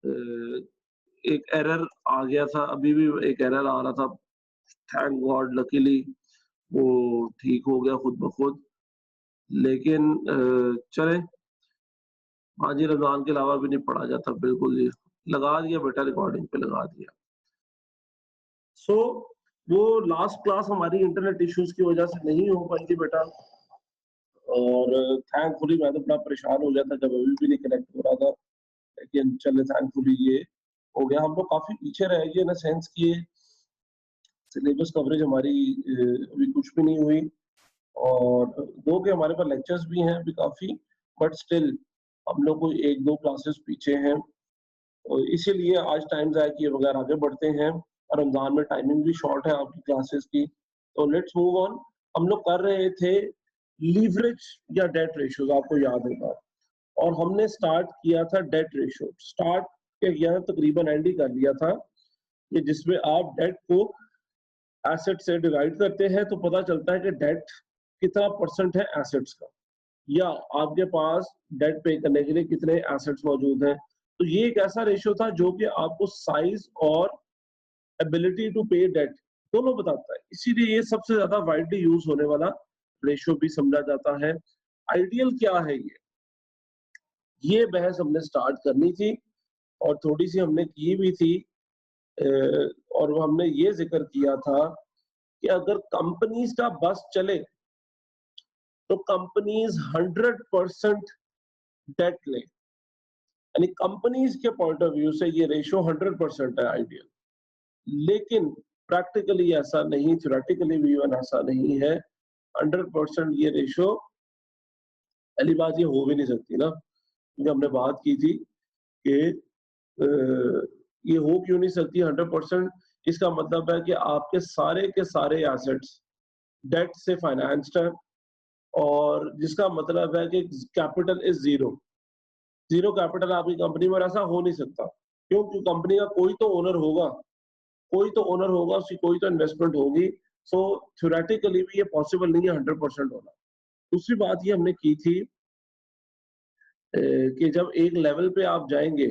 एक एरर आ गया था, अभी भी एक एरर आ रहा था। थैंक गॉड लकीली वो ठीक हो गया खुद ब खुद। लेकिन चलें, हाँ जी, रमज़ान के अलावा भी नहीं पढ़ा जाता, बिल्कुल जी। लगा दिया बेटा, रिकॉर्डिंग पे लगा दिया। सो वो लास्ट क्लास हमारी इंटरनेट इश्यूज़ की वज़ह से नहीं हो पाई थी बेटा, और थैंकफुली मैं तो बड़ा परेशान हो गया था जब अभी भी नहीं कनेक्ट हो रहा था। लेकिन चलो थैंकफुली ये हो गया। हम लोग काफ़ी पीछे रह गए इन अ सेंस कि सिलेबस कवरेज हमारी अभी कुछ भी नहीं हुई, और दो के हमारे पास लेक्चर्स भी हैं अभी काफ़ी, बट स्टिल हम लोग कोई 1-2 क्लासेस पीछे हैं। और इसीलिए आज टाइम ज़ाया किए बगैर आगे बढ़ते हैं, और रमज़ान में टाइमिंग भी शॉर्ट है आपकी क्लासेस की। तो लेट्स मूव ऑन। हम लोग कर रहे थे लीवरेज या डेट रेशियोज़, आपको याद होगा, और हमने स्टार्ट किया था डेट रेशियो। स्टार्ट क्या किया था, तकरीबन एंड ही कर लिया था, कि जिसमें आप डेट को एसेट से डिवाइड करते हैं तो पता चलता है कि डेट कितना परसेंट है एसेट्स का, या आपके पास डेट पे करने के लिए कितने एसेट्स मौजूद हैं। तो ये एक ऐसा रेशियो था जो कि आपको साइज और एबिलिटी टू पे डेट दोनों बताता है। इसीलिए ये सबसे ज्यादा वाइडली यूज होने वाला रेशियो भी समझा जाता है। आइडियल क्या है ये बहस हमने स्टार्ट करनी थी, और थोड़ी सी हमने की भी थी। अ, और हमने ये जिक्र किया था कि अगर कंपनीज का बस चले तो कंपनीज 100% डेट ले, यानी कंपनीज के पॉइंट ऑफ व्यू से ये रेशियो 100% है आइडियल। लेकिन प्रैक्टिकली ऐसा नहीं, थ्योरेटिकली भी इवन ऐसा नहीं है। 100% ये रेशियो, पहली बात ये हो भी नहीं सकती ना, क्योंकि हमने बात की थी कि अ, ये हो क्यों नहीं सकती 100%। इसका मतलब है कि आपके सारे के सारे एसेट्स डेट से फाइनेंस्ड है, और जिसका मतलब है कि capital is zero. Zero capital आपकी कंपनी में, ऐसा हो नहीं सकता। क्यों? क्योंकि कंपनी का कोई तो ओनर होगा, कोई तो ओनर होगा, उसकी कोई तो इन्वेस्टमेंट होगी। सो थ्योरेटिकली भी ये पॉसिबल नहीं है 100% होना। दूसरी बात ये हमने की थी कि जब एक लेवल पे आप जाएंगे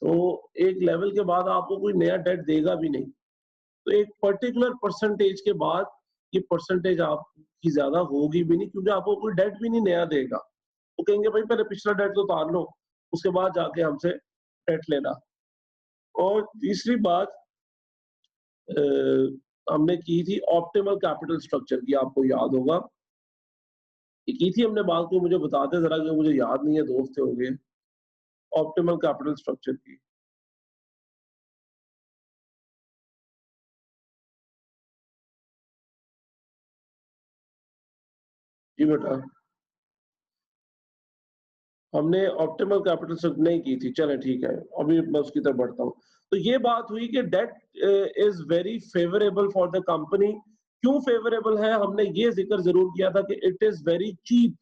तो एक लेवल के बाद आपको कोई नया डेट देगा भी नहीं। तो एक पर्टिकुलर परसेंटेज के बाद ये परसेंटेज आपकी ज्यादा होगी भी नहीं, क्योंकि आपको कोई डेट भी नहीं नया देगा। वो कहेंगे भाई पहले पिछला डेट तो उतार लो, उसके बाद जाके हमसे डेट लेना। और तीसरी बात अ, हमने की थी ऑप्टिमल कैपिटल स्ट्रक्चर की, आपको याद होगा। ये की थी हमने बात, को मुझे बताते जरा, कि मुझे याद नहीं है, दोस्त हो गए। ऑप्टिमल कैपिटल स्ट्रक्चर की। जी बेटा, हमने ऑप्टिमल कैपिटल स्ट्रक्चर नहीं की थी। चले ठीक है, अभी मैं उसकी तरफ बढ़ता हूँ। तो ये बात हुई कि debt is very favourable for the company. क्यों फेवरेबल है, हमने ये जिक्र जरूर किया था कि it is very cheap.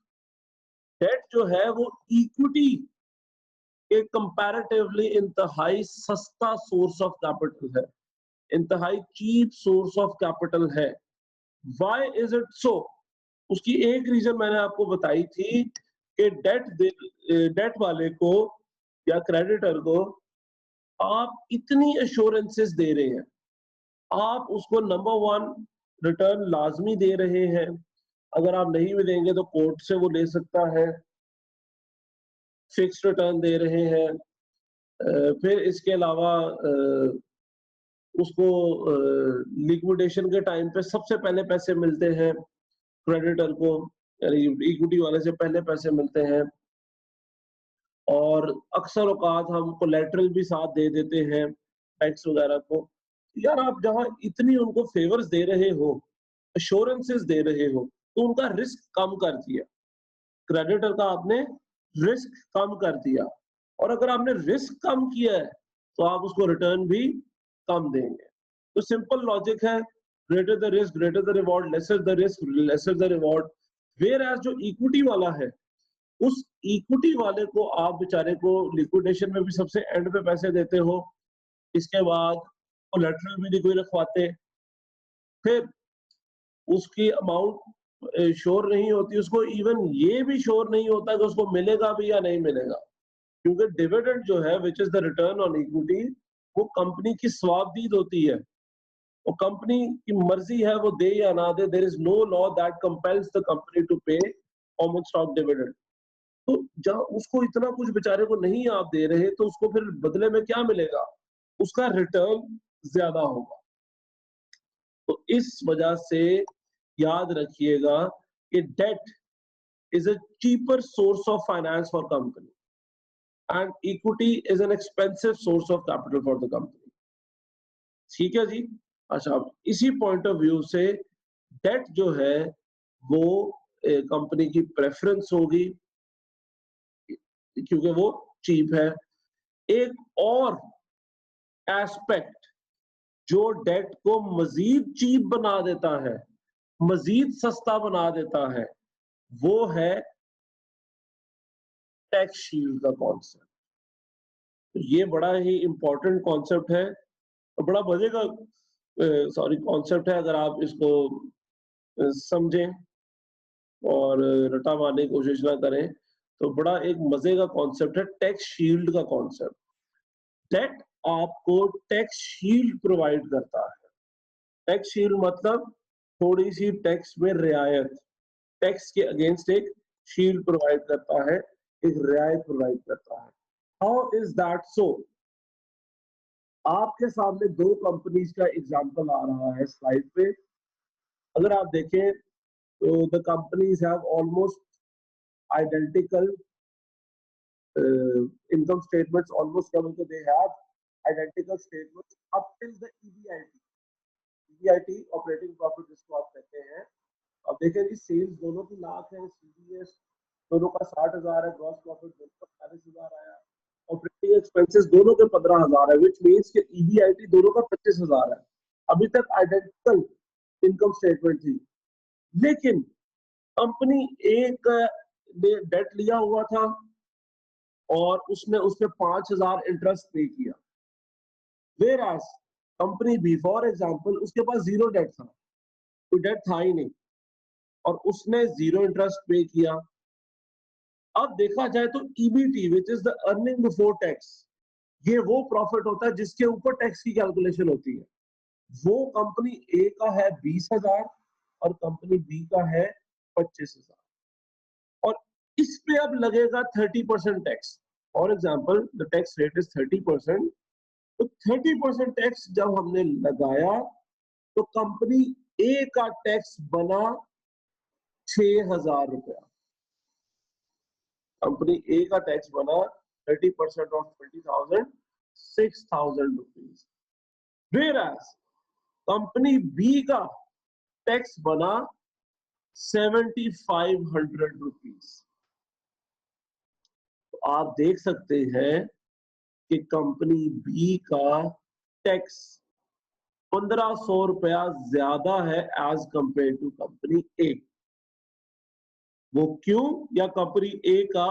Debt जो है वो इक्विटी के कंपैरेटिवली इंतहाई सस्ता सोर्स ऑफ कैपिटल है, इंतहाई चीप सोर्स ऑफ कैपिटल है। Why is it so? उसकी एक रीजन मैंने आपको बताई थी कि डेट वाले को या क्रेडिटर को आप इतनी एश्योरेंसेस दे रहे हैं, आप उसको नंबर वन रिटर्न लाजमी दे रहे हैं। अगर आप नहीं भी देंगे तो कोर्ट से वो ले सकता है। फिक्स रिटर्न दे रहे हैं। फिर इसके अलावा उसको लिक्विडेशन के टाइम पे सबसे पहले पैसे मिलते हैं क्रेडिटर को, यानी इक्विटी वाले से पहले पैसे मिलते हैं। और अक्सर औकात हम कोलेटरल भी साथ दे देते हैं टैक्स वगैरह को। यार आप जहां इतनी उनको फेवर्स दे रहे हो, अश्योरेंसेस दे रहे हो, तो उनका रिस्क कम कर दिया। क्रेडिटर का आपने रिस्क कम कर दिया, और अगर आपने रिस्क कम किया है तो आप उसको रिटर्न भी कम देंगे। तो सिंपल लॉजिक है, greater the risk greater the reward, lesser the risk lesser the reward. Whereas जो इक्विटी वाला है, उस इक्विटी वाले को आप बेचारे को लिक्विडेशन में भी सबसे एंड पे पैसे देते हो, इसके बाद कोलेटरल भी नहीं कोई रखवाते, फिर उसकी अमाउंट श्योर नहीं होती, उसको इवन ये भी श्योर नहीं होता कि उसको मिलेगा भी या नहीं मिलेगा। क्योंकि डिविडेंड जो है which is the return on equity, वो कंपनी की स्वाबदीद होती है, और कंपनी की मर्जी है वो दे या ना दे। There is no law that compels the company to pay common stock dividend. तो जब उसको इतना कुछ बेचारे को नहीं आप दे रहे, तो उसको फिर बदले में क्या मिलेगा? उसका रिटर्न ज्यादा होगा। तो इस वजह से याद रखिएगा कि debt is a cheaper source of finance for company and equity is an expensive source of capital for the company. ठीक है जी। अच्छा, इसी पॉइंट ऑफ व्यू से डेट जो है वो कंपनी की प्रेफरेंस होगी क्योंकि वो चीप है। एक और एस्पेक्ट जो डेट को मजीद चीप बना देता है, मजीद सस्ता बना देता है, वो है टैक्स शील्ड का कॉन्सेप्ट। ये बड़ा ही इंपॉर्टेंट कॉन्सेप्ट है और बड़ा मजे का कॉन्सेप्ट है। अगर आप इसको समझें और रटा मारने की कोशिश ना करें, तो बड़ा एक मजे का कॉन्सेप्ट है टैक्स शील्ड का कॉन्सेप्ट। डेट आपको टैक्स शील्ड प्रोवाइड करता है। टैक्स शील्ड मतलब थोड़ी सी टैक्स में रियायत, टैक्स के अगेंस्ट एक शील्ड प्रोवाइड करता है, एक रियायत प्रोवाइड करता है। हाउ इज दैट सो? आपके सामने दो कंपनीज का एग्जांपल आ रहा है स्लाइड पे। अगर आप देखें तो the companies have almost identical income statements, almost क्या बोलते, they have identical statements up till the EBIT operating profit जिसको आप कहते हैं। अब देखें जी, सेल्स दोनों की लाख है, सीडीएस दोनों का 60,000 है, ग्रॉस प्रॉफिट दोनों का 40,000 आया, ऑपरेटिंग एक्सपेंसेस दोनों के 15,000 है, विच मीन्स कि EBIT दोनों का 25,000 है। अभी तक आइडेंटिकल इनकम स्टेटमेंट थी, लेकिन कंपनी एक ने डेट लिया हुआ था और उसने उस पे 5,000 इंटरेस्ट पे किया। Whereas company B for example उसके पास जीरो डेट था, कोई डेट था ही नहीं, और उसने जीरो इंटरेस्ट पे किया। अब देखा जाए तो EBT which is the earning before tax, ये वो प्रॉफिट होता है जिसके ऊपर टैक्स की कैलकुलेशन होती है। वो कंपनी ए का है 20,000 और कंपनी बी का है 25,000, और इस पे अब लगेगा 30% tax. For example the tax rate is 30%। तो 30% टैक्स जब हमने लगाया तो कंपनी ए का टैक्स बना 6,000 रुपया। कंपनी ए का टैक्स बना 30% of 20,000, 6,000 rupees. Whereas company B का टैक्स बना 7,500 रुपीज। तो आप देख सकते हैं कि कंपनी बी का टैक्स 1,500 रुपया ज्यादा है as compare to company A. वो क्यों? या कंपनी ए का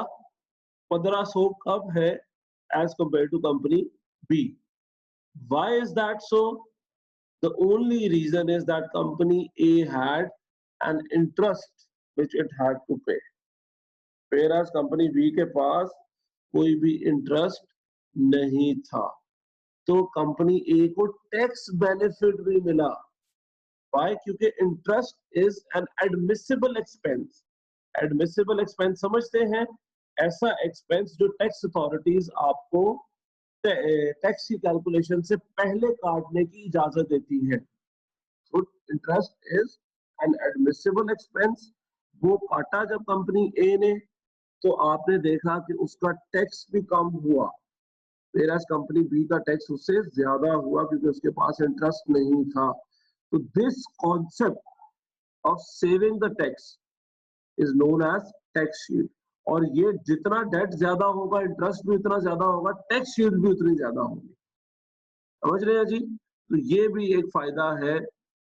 1,500 कम है as compare to company B? Why is that so? The only reason is that company A had an interest which it had to pay, whereas company B के पास कोई भी इंटरेस्ट नहीं था। तो कंपनी ए को टैक्स बेनिफिट भी मिला। Why? क्योंकि interest is an admissible expense. Admissible expense समझते हैं? ऐसा एक्सपेंस जो टैक्स अथॉरिटीज आपको टैक्स की कैलकुलेशन से पहले काटने की इजाजत देती है। So interest is an admissible expense. वो काटा जब कंपनी ए ने, तो आपने देखा कि उसका टैक्स भी कम हुआ, whereas कंपनी बी का टैक्स उससे ज्यादा हुआ क्योंकि उसके पास इंटरेस्ट नहीं था। तो this concept of saving the tax is known as tax shield. और ये जितना डेट ज्यादा होगा, इंटरेस्ट भी उतना ज्यादा होगा, टैक्स शील्ड भी उतनी ज्यादा होगी। समझ रहे हैं जी? तो ये भी एक फायदा है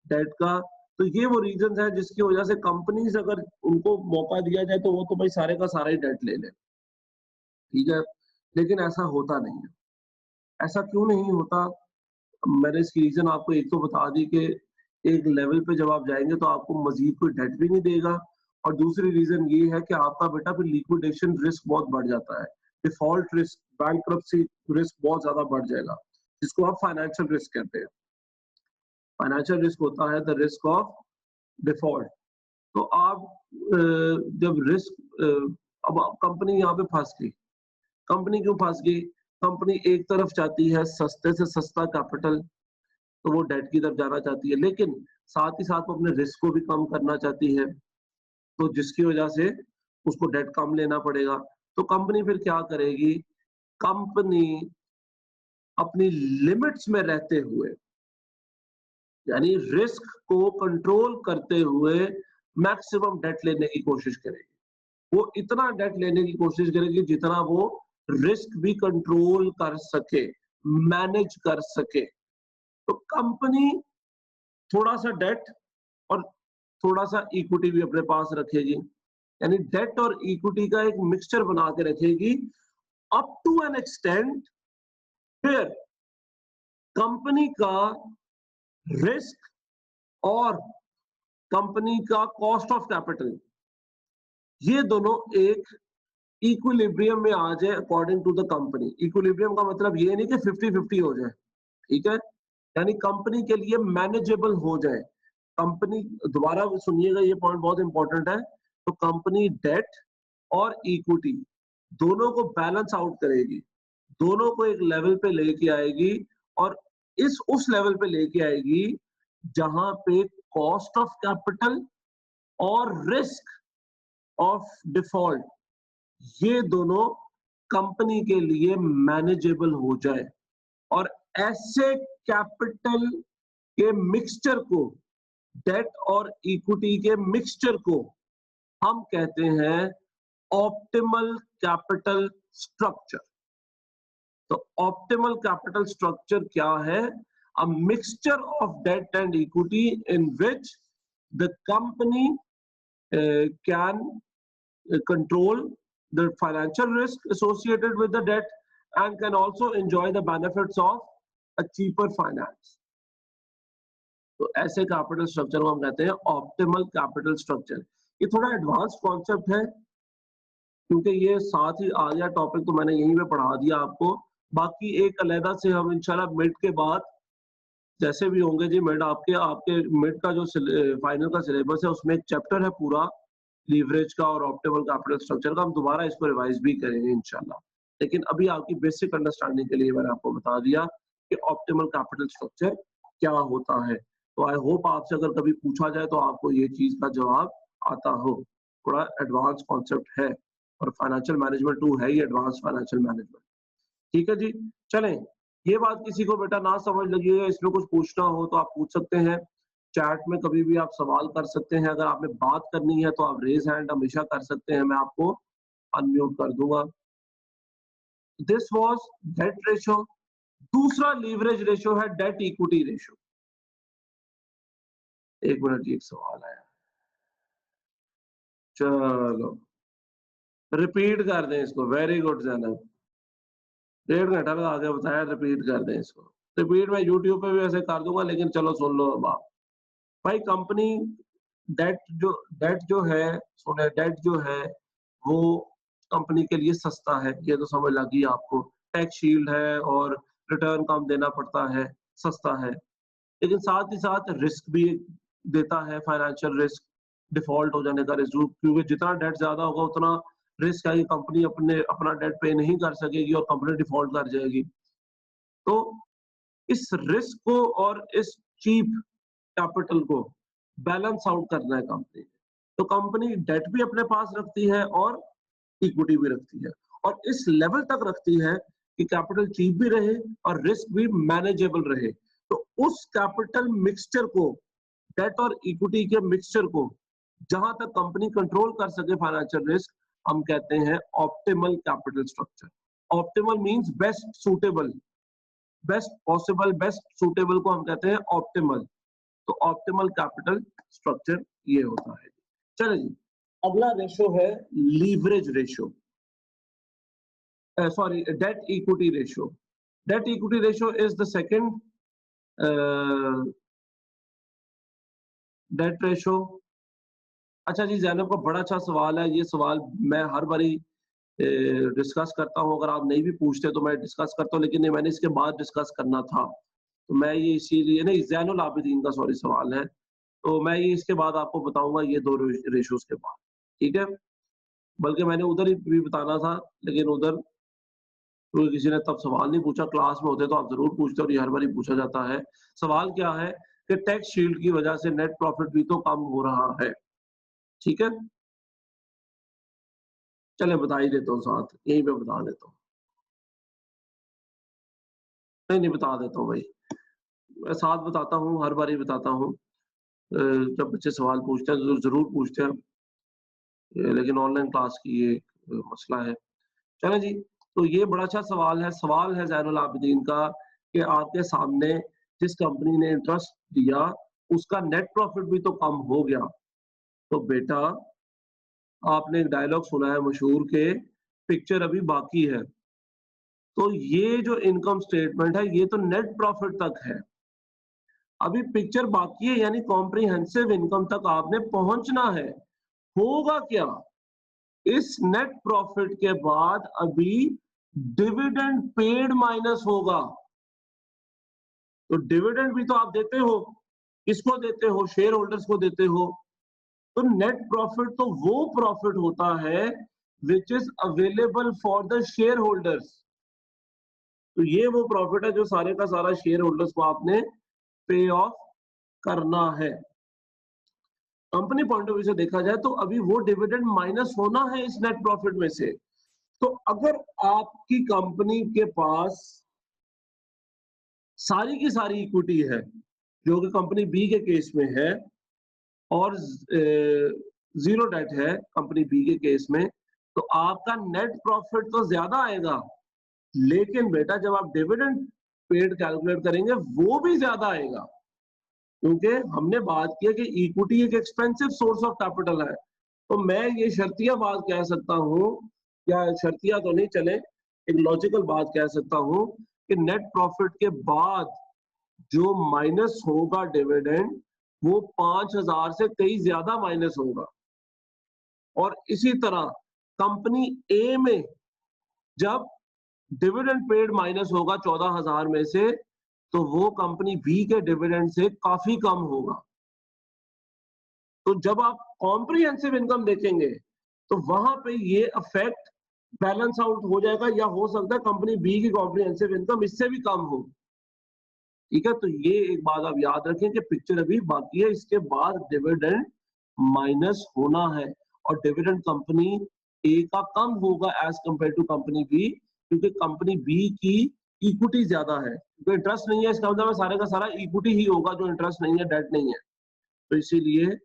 डेट का। तो ये वो रीजन है जिसकी वजह से कंपनीज अगर उनको मौका दिया जाए तो वो तो भाई सारे का सारा ही डेट ले ले, ठीक है, लेकिन ऐसा होता नहीं है। ऐसा क्यों नहीं होता? मैंने इसकी रीजन आपको एक तो बता दी कि एक लेवल पे जब आप जाएंगे तो आपको मजीद कोई डेट भी नहीं देगा, और दूसरी रीजन ये है कि आपका बेटा फिर लिक्विडेशन रिस्क बहुत बढ़ जाता है। डिफॉल्ट रिस्क, बैंक्रप्सी रिस्क बहुत ज्यादा बढ़ जाएगा, जिसको आप फाइनेंशियल रिस्क कहते हैं। फाइनेंशियल रिस्क होता है द रिस्क ऑफ डिफॉल्ट। तो आप जब रिस्क अब कंपनी यहाँ पे फंस गई। कंपनी क्यों फंस गई? कंपनी एक तरफ चाहती है सस्ते से सस्ता कैपिटल, तो वो डेट की तरफ जाना चाहती है, लेकिन साथ ही साथ वो अपने रिस्क को भी कम करना चाहती है, तो जिसकी वजह से उसको डेट कम लेना पड़ेगा। तो कंपनी फिर क्या करेगी? कंपनी अपनी लिमिट्स में रहते हुए, यानी रिस्क को कंट्रोल करते हुए मैक्सिमम डेट लेने की कोशिश करेगी। वो इतना डेट लेने की कोशिश करेगी जितना वो रिस्क भी कंट्रोल कर सके, मैनेज कर सके। तो कंपनी थोड़ा सा डेट और थोड़ा सा इक्विटी भी अपने पास रखेगी, यानी डेट और इक्विटी का एक मिक्सचर बना के रखेगी अप टू एन एक्सटेंट फिर कंपनी का रिस्क और कंपनी का कॉस्ट ऑफ कैपिटल, ये दोनों एक इक्विलिब्रियम में आ जाए according to the company. Equilibrium का मतलब ये नहीं कि 50-50 हो जाए, ठीक है? यानी कंपनी के लिए मैनेजेबल हो जाए। कंपनी, दोबारा सुनिएगा, ये पॉइंट बहुत इंपॉर्टेंट है। तो कंपनी डेट और इक्विटी दोनों को बैलेंस आउट करेगी, दोनों को एक लेवल पे लेके आएगी और उस लेवल पे लेके आएगी जहां पे कॉस्ट ऑफ कैपिटल और रिस्क ऑफ डिफॉल्ट, ये दोनों कंपनी के लिए मैनेजेबल हो जाए। और ऐसे कैपिटल के मिक्सचर को, डेट और इक्विटी के मिक्सचर को हम कहते हैं ऑप्टिमल कैपिटल स्ट्रक्चर। तो ऑप्टिमल कैपिटल स्ट्रक्चर क्या है? A mixture of debt and equity in which the company can control the financial risk associated with the debt and can also enjoy the benefits of a cheaper finance. तो ऐसे capital structure को हम कहते हैं optimal capital structure. ये थोड़ा advance concept है क्योंकि ये साथ ही आ गया टॉपिक, तो मैंने यहीं पे पढ़ा दिया आपको। बाकी एक अलहदा से हम इंशाल्लाह मिड के बाद जैसे भी होंगे जी, मिड आपके मिड का जो फाइनल का सिलेबस है उसमें एक चैप्टर है पूरा लीवरेज का और ऑप्टिमल कैपिटल स्ट्रक्चर का, हम दोबारा इसको रिवाइज भी करेंगे इंशाल्लाह। लेकिन अभी आपकी बेसिक अंडरस्टैंडिंग के लिए मैंने आपको बता दिया कि ऑप्टिमल कैपिटल स्ट्रक्चर क्या होता है। तो आई होप आपसे अगर कभी पूछा जाए तो आपको ये चीज का जवाब आता हो। थोड़ा एडवांस कॉन्सेप्ट है और फाइनेंशियल मैनेजमेंट 2 है ही एडवांस फाइनेंशियल मैनेजमेंट। ठीक है जी, चलें। ये बात किसी को बेटा ना समझ लगी है, इसमें कुछ पूछना हो तो आप पूछ सकते हैं। चैट में कभी भी आप सवाल कर सकते हैं। अगर आपने बात करनी है तो आप रेज हैंड हमेशा कर सकते हैं, मैं आपको अनम्यूट कर दूंगा। This was debt ratio. दूसरा लीवरेज रेशियो है डेट इक्विटी रेशियो। एक मिनट, एक सवाल आया, चलो रिपीट कर दें इसको। वेरी गुड जैनब, 1.5 घंटा लगा के बताया, रिपीट कर दें इसको। रिपीट मैं यूट्यूब पे भी ऐसे कर दूंगा, लेकिन चलो सुन लो अब आप। भाई कंपनी डेट जो है, सुने, डेट जो है वो कंपनी के लिए सस्ता है, ये तो समझ लगी आपको। टैक्स शील्ड है और रिटर्न कम देना पड़ता है, सस्ता है। लेकिन साथ ही साथ रिस्क भी देता है, फाइनेंशियल रिस्क, डिफॉल्ट हो जाने का रिस्क, क्योंकि जितना डेट ज्यादा होगा उतना रिस्क है कि कंपनी अपना डेट पे नहीं कर सकेगी और कंपनी डिफॉल्ट कर जाएगी। तो इस रिस्क को और इस चीप कैपिटल को बैलेंस आउट करना है कंपनी। तो कंपनी डेट भी अपने पास रखती है और इक्विटी भी रखती है, और इस लेवल तक रखती है कि कैपिटल चीप भी रहे और रिस्क भी मैनेजेबल रहे। तो उस कैपिटल मिक्सचर को, डेट और इक्विटी के मिक्सचर को जहां तक कंपनी कंट्रोल कर सके फाइनेंशियल रिस्क, हम कहते हैं optimal capital structure. Optimal means best suitable, best possible, best suitable को हम कहते हैं ऑप्टिमल। तो ऑप्टिमल कैपिटल स्ट्रक्चर ये होता है। चलिए जी, अगला रेशो है leverage ratio, sorry debt equity ratio. Debt equity ratio is the second debt ratio. अच्छा जी, जैनब का बड़ा अच्छा सवाल है। ये सवाल मैं हर बारी डिस्कस करता हूँ। अगर आप नहीं भी पूछते तो मैं डिस्कस करता हूँ, लेकिन ये मैंने इसके बाद डिस्कस करना था। तो मैं ये इसीलिए नहीं, ज़ैनुल आबिदीन का सॉरी सवाल है, तो मैं ये इसके बाद आपको बताऊँगा ये 2 रेशियोज़ के बाद, ठीक है? बल्कि मैंने उधर ही भी बताना था, लेकिन उधर तो किसी ने तब सवाल नहीं पूछा। क्लास में होते तो आप ज़रूर पूछते और ये हर बार ही पूछा जाता है। सवाल क्या है कि टैक्स शील्ड की वजह से नेट प्रॉफिट भी तो कम हो रहा है, ठीक है? चलें बता ही देता हूँ साथ, यहीं पे बता देता हूँ। नहीं, बता देता हूँ भाई। मैं साथ बताता हूँ, हर बार ही बताता हूँ। जब बच्चे सवाल पूछते हैं ज़रूर पूछते हैं। लेकिन ऑनलाइन क्लास की ये मसला है। चलें जी, तो ये बड़ा अच्छा सवाल है ज़ैनुल आबिदीन का कि आपके सामने जिस कंपनी ने इंटरेस्ट दिया, उसका नेट प्रॉफिट भी तो कम हो गया। तो बेटा, आपने एक डायलॉग सुना है मशहूर के पिक्चर अभी बाकी है। तो ये जो इनकम स्टेटमेंट है, ये तो नेट प्रॉफिट तक है। अभी पिक्चर बाकी है, यानी कॉम्प्रिहेंसिव इनकम तक आपने पहुँचना है। होगा क्या? इस नेट प्रॉफिट के बाद अभी डिविडेंड पेड माइनस होगा। तो डिविडेंड भी तो आप देते हो, किसको देते हो? शेयर होल्डर्स को देते हो। तो नेट प्रॉफिट तो वो प्रॉफिट होता है which is available for the share holders. तो ये वो प्रॉफिट है जो सारे का सारा शेयर होल्डर्स को आपने पे ऑफ करना है। कंपनी पॉइंट ऑफ व्यू से देखा जाए तो अभी वो डिविडेंड माइनस होना है इस नेट प्रॉफिट में से। तो अगर आपकी कंपनी के पास सारी की सारी इक्विटी है, जो कि कंपनी बी के केस में है, और ज़ीरो डेट है कंपनी बी के केस में, तो आपका नेट प्रॉफिट तो ज़्यादा आएगा, लेकिन बेटा जब आप डिविडेंड पेड कैलकुलेट करेंगे वो भी ज़्यादा आएगा। क्योंकि हमने बात की है कि इक्विटी एक एक्सपेंसिव सोर्स ऑफ कैपिटल है। तो मैं ये शर्तिया बात कह सकता हूँ, या शर्तिया तो नहीं चले, एक लॉजिकल बात कह सकता हूँ कि नेट प्रॉफिट के बाद जो माइनस होगा डिविडेंड, वो 5,000 से कहीं ज्यादा माइनस होगा। और इसी तरह कंपनी ए में जब डिविडेंड पेड माइनस होगा 14,000 में से, तो वो कंपनी बी के डिविडेंड से काफी कम होगा। तो जब आप कॉम्प्रिहेंसिव इनकम देखेंगे तो वहां पे ये इफेक्ट बैलेंस आउट हो जाएगा, या हो सकता है कंपनी बी की कॉम्प्रिहेंसिव इनकम इससे भी कम हो। ठीक है, तो ये एक बात आप याद रखें कि पिक्चर अभी बाकी है, इसके बाद डिविडेंड माइनस होना है, और डिविडेंड कंपनी ए का कम होगा as compare to company B, क्योंकि कंपनी बी की इक्विटी ज्यादा है। तो इंटरेस्ट नहीं है, इसका मतलब सारे का सारा इक्विटी ही होगा, जो इंटरेस्ट नहीं है, डेट नहीं है। तो इसीलिए